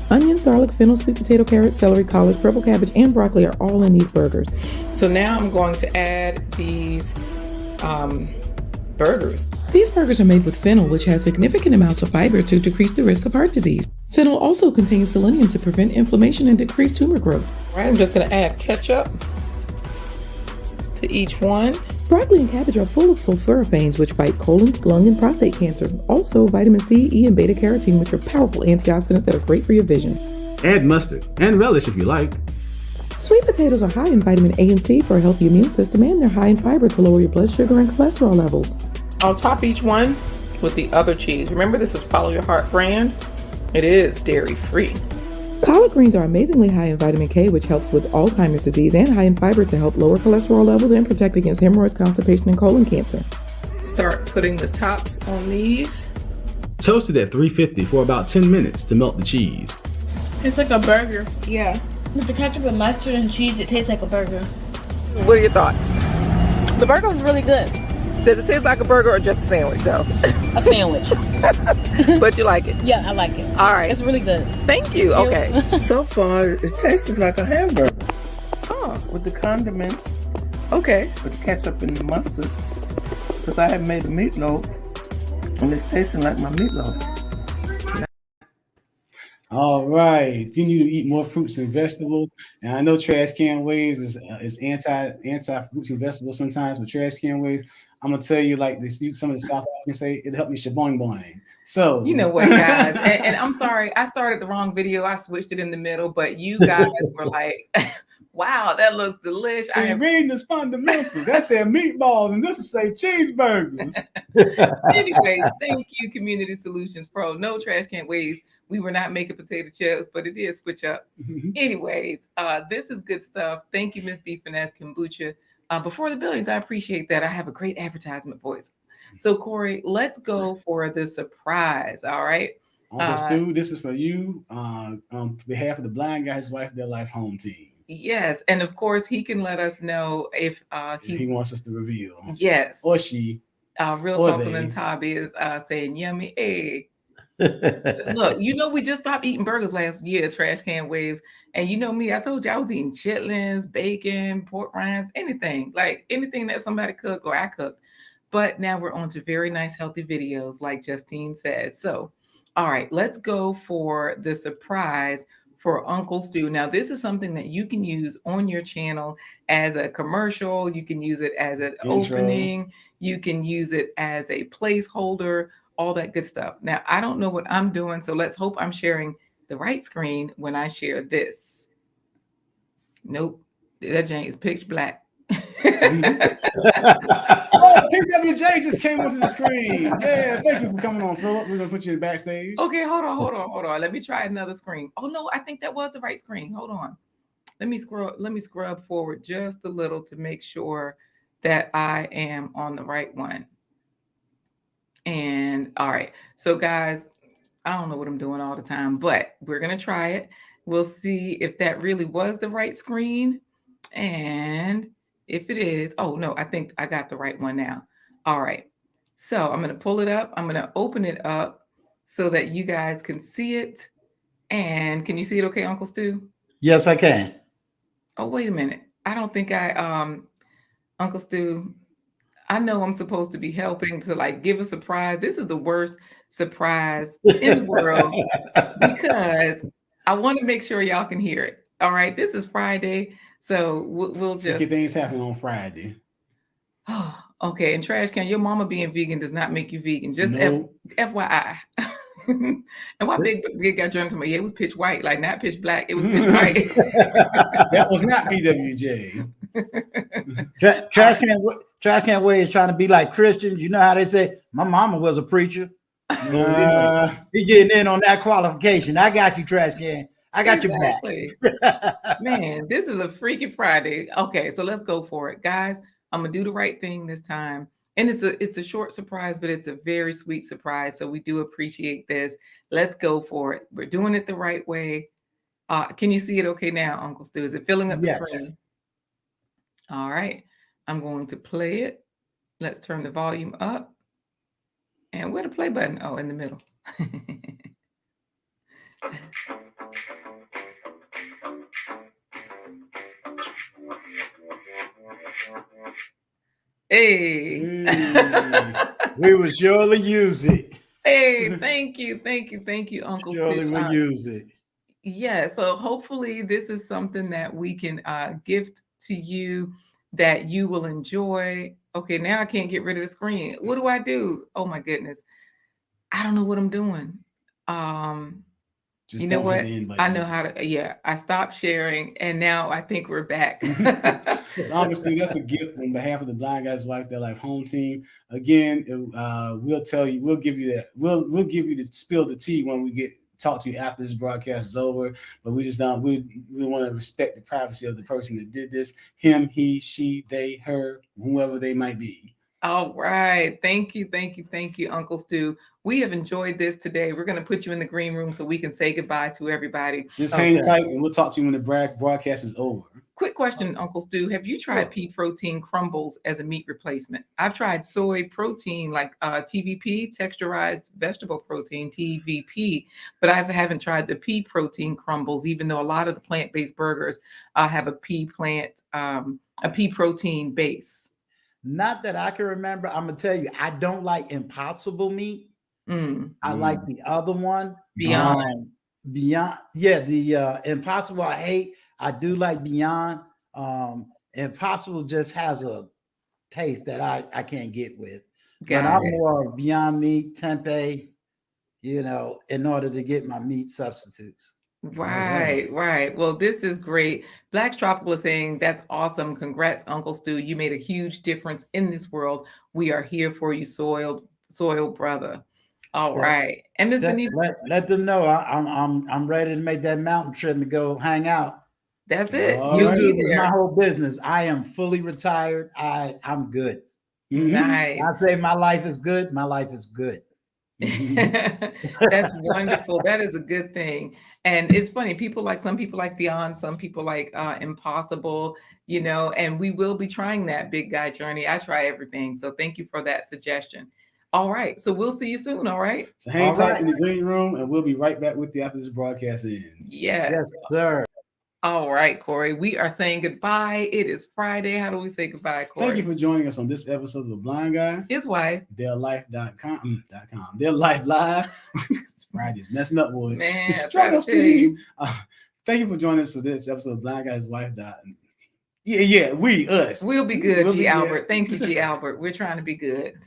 Onions, garlic, fennel, sweet potato, carrots, celery, collards, purple cabbage, and broccoli are all in these burgers. So now I'm going to add these burgers. These burgers are made with fennel, which has significant amounts of fiber to decrease the risk of heart disease. Fennel also contains selenium to prevent inflammation and decrease tumor growth. All right, I'm just going to add ketchup to each one. Broccoli and cabbage are full of sulforaphanes, which fight colon, lung, and prostate cancer. Also, vitamin C, E, and beta-carotene, which are powerful antioxidants that are great for your vision. Add mustard and relish if you like. Sweet potatoes are high in vitamin A and C for a healthy immune system, and they're high in fiber to lower your blood sugar and cholesterol levels. I'll top each one with the other cheese. Remember, this is Follow Your Heart brand. It is dairy-free. Collard greens are amazingly high in vitamin K, which helps with Alzheimer's disease, and high in fiber to help lower cholesterol levels and protect against hemorrhoids, constipation, and colon cancer. Start putting the tops on these. Toast it at 350 for about 10 minutes to melt the cheese. It's like a burger. Yeah. With the ketchup and mustard and cheese, it tastes like a burger. What are your thoughts? The burger was really good. Does it taste like a burger or just a sandwich, though? A sandwich. But you like it? Yeah, I like it. All right. It's really good. Thank you. Okay. So far, it tastes like a hamburger. Oh, with the condiments. Okay. With the ketchup and the mustard. Because I have made a meatloaf, and it's tasting like my meatloaf. All right. You need to eat more fruits and vegetables. And I know trash can waves is anti fruits and vegetables sometimes, but trash can waves, I'm gonna tell you, like this, some of the South Africans say, it helped me shaboing boing. So you know what, guys, and I'm sorry, I started the wrong video. I switched it in the middle, but you guys were like, wow, that looks delicious. So reading is fundamental. That said meatballs, and this will say cheeseburgers. Anyways, thank you, Community Solutions Pro. No trash can waste. We were not making potato chips, but it did switch up. Anyways, this is good stuff. Thank you, Miss B Finesse Kombucha. Before the billions, I appreciate that. I have a great advertisement voice. So, Corey, let's go for the surprise. All right. Uncle Stu, this is for you on behalf of the Blind Guy, His Wife, Their Life Home team. Yes. And of course, he can let us know if he wants us to reveal. Yes. Or she. Real Talking and Tabby is saying yummy egg. Look, you know, we just stopped eating burgers last year, Trash Can Waves. And you know me, I told you I was eating chitlins, bacon, pork rinds, anything that somebody cooked or I cooked. But now we're on to very nice, healthy videos, like Justine said. So, all right, let's go for the surprise for Uncle Stu. Now, this is something that you can use on your channel as a commercial. You can use it as an opening. You can use it as a placeholder, all that good stuff. Now, I don't know what I'm doing, so let's hope I'm sharing the right screen when I share this. Nope, that jank is pitch black. Oh, PWJ just came onto the screen. Yeah, thank you for coming on, Philip. We're gonna put you in backstage. Okay, hold on. Let me try another screen. Oh no, I think that was the right screen. Hold on. Let me scrub forward just a little to make sure that I am on the right one. And all right, so guys, I don't know what I'm doing all the time, but we're gonna try it. We'll see if that really was the right screen. And if it is, oh no, I think I got the right one now. All right, so I'm gonna pull it up. I'm gonna open it up so that you guys can see it. And can you see it okay, Uncle Stu? Yes, I can. Oh, wait a minute. I don't think Uncle Stu, I know I'm supposed to be helping to like give a surprise. This is the worst surprise in the world because I want to make sure y'all can hear it. All right, this is Friday, so we'll just things happen on Friday. Oh, okay. And Trash Can, your mama being vegan does not make you vegan. Just FYI. And my big guy joined to me. Yeah, it was pitch white, like not pitch black. It was pitch white. That was not PWJ. Trash Can Way is trying to be like Christians. You know how they say, my mama was a preacher. He getting in on that qualification. I got you, Trash Can. I got your back. Man, this is a freaking Friday. Okay, so let's go for it. Guys, I'm going to do the right thing this time. And it's a short surprise, but it's a very sweet surprise. So we do appreciate this. Let's go for it. We're doing it the right way. Can you see it okay now, Uncle Stu? Is it filling up the screen? All right. I'm going to play it. Let's turn the volume up. And where the play button? Oh, in the middle. Hey. We will surely use it. Hey, thank you, Uncle Surely Stu. we'll use it. Yeah, so hopefully this is something that we can gift to you that you will enjoy. Okay, now I can't get rid of the screen. What do I do? Oh my goodness. I don't know what I'm doing. Just You know don't hit what? the end button. I know how to, yeah, I stopped sharing and now I think we're back. Yes, honestly, that's a gift on behalf of the Blind Guys Wife Their Life home team. Again, we'll tell you, we'll give you that, we'll give you the spill the tea when we talk to you after this broadcast is over. But we just don't, we want to respect the privacy of the person that did this, him, he, she, they, her, whoever they might be. All right. Thank you, Uncle Stu. We have enjoyed this today. We're going to put you in the green room so we can say goodbye to everybody. Just hang tight and we'll talk to you when the broadcast is over. Quick question, Uncle Stu. Have you tried pea protein crumbles as a meat replacement? I've tried soy protein like TVP, texturized vegetable protein, TVP, but I haven't tried the pea protein crumbles, even though a lot of the plant-based burgers have a pea protein base. Not that I can remember. I'm gonna tell you, I don't like Impossible meat. I like the other one, Beyond. Beyond. Yeah, the Impossible I hate. I do like Beyond. Impossible just has a taste that I can't get with. But I'm more Beyond Meat, tempeh, in order to get my meat substitutes. Right. Well, this is great. Black Tropical is saying that's awesome. Congrats, Uncle Stu. You made a huge difference in this world. We are here for you, soiled brother. All right. And Ms. Benita, let them know I'm ready to make that mountain trip and go hang out. That's it. You'll be there. My whole business. I am fully retired. I'm good. Nice. I say my life is good. My life is good. That's wonderful. That is a good thing. And it's funny, some people like Beyond, some people like Impossible, and we will be trying that big guy journey. I try everything. So thank you for that suggestion. All right. So we'll see you soon. All right. So hang tight in the green room and we'll be right back with you after this broadcast ends. Yes, sir. All right, Corey. We are saying goodbye. It is Friday. How do we say goodbye, Corey? Thank you for joining us on this episode of The Blind Guy. His wife. Theirlife.com. Their Life Live. Friday's messing up, boy. Man, I try to tell you. Thank you for joining us for this episode of Blind Guy's Wife. Us. We'll be good, G. Albert. Thank you, G. Albert. We're trying to be good.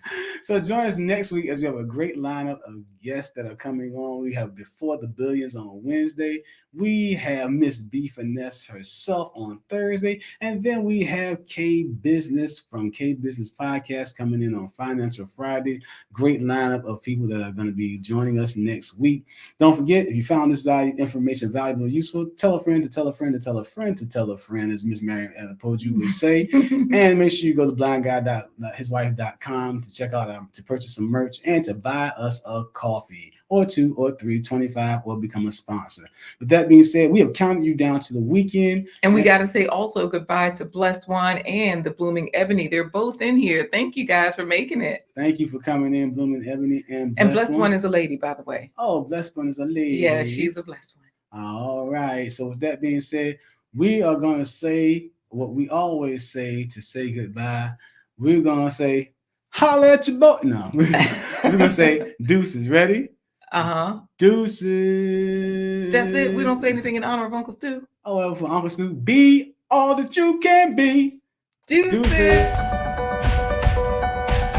So join us next week as we have a great lineup of guests that are coming on. We have Before the Billions on Wednesday. We have Miss B Finesse herself on Thursday. And then we have K Business from K Business Podcast coming in on Financial Fridays. Great lineup of people that are going to be joining us next week. Don't forget, if you found this information valuable and useful, tell a friend to tell a friend to tell a friend to tell a friend, as Miss Mary Poju would say. And make sure you go to blindguy.hiswife.com to check out to purchase some merch and to buy us a coffee or 2 or 3, 25, or become a sponsor. With that being said, we have counted you down to the weekend. And we got to say also goodbye to Blessed One and the Blooming Ebony. They're both in here. Thank you guys for making it. Thank you for coming in, Blooming Ebony and Blessed One is a lady, by the way. Oh, Blessed One is a lady. Yeah, she's a blessed one. All right. So with that being said, we are going to say what we always say to say goodbye. We're going to say, holla at your boy. No, we're going to say deuces. Ready? Deuces. That's it. We don't say anything in honor of Uncle Stu. Oh, well, for Uncle Stu, be all that you can be. Deuces.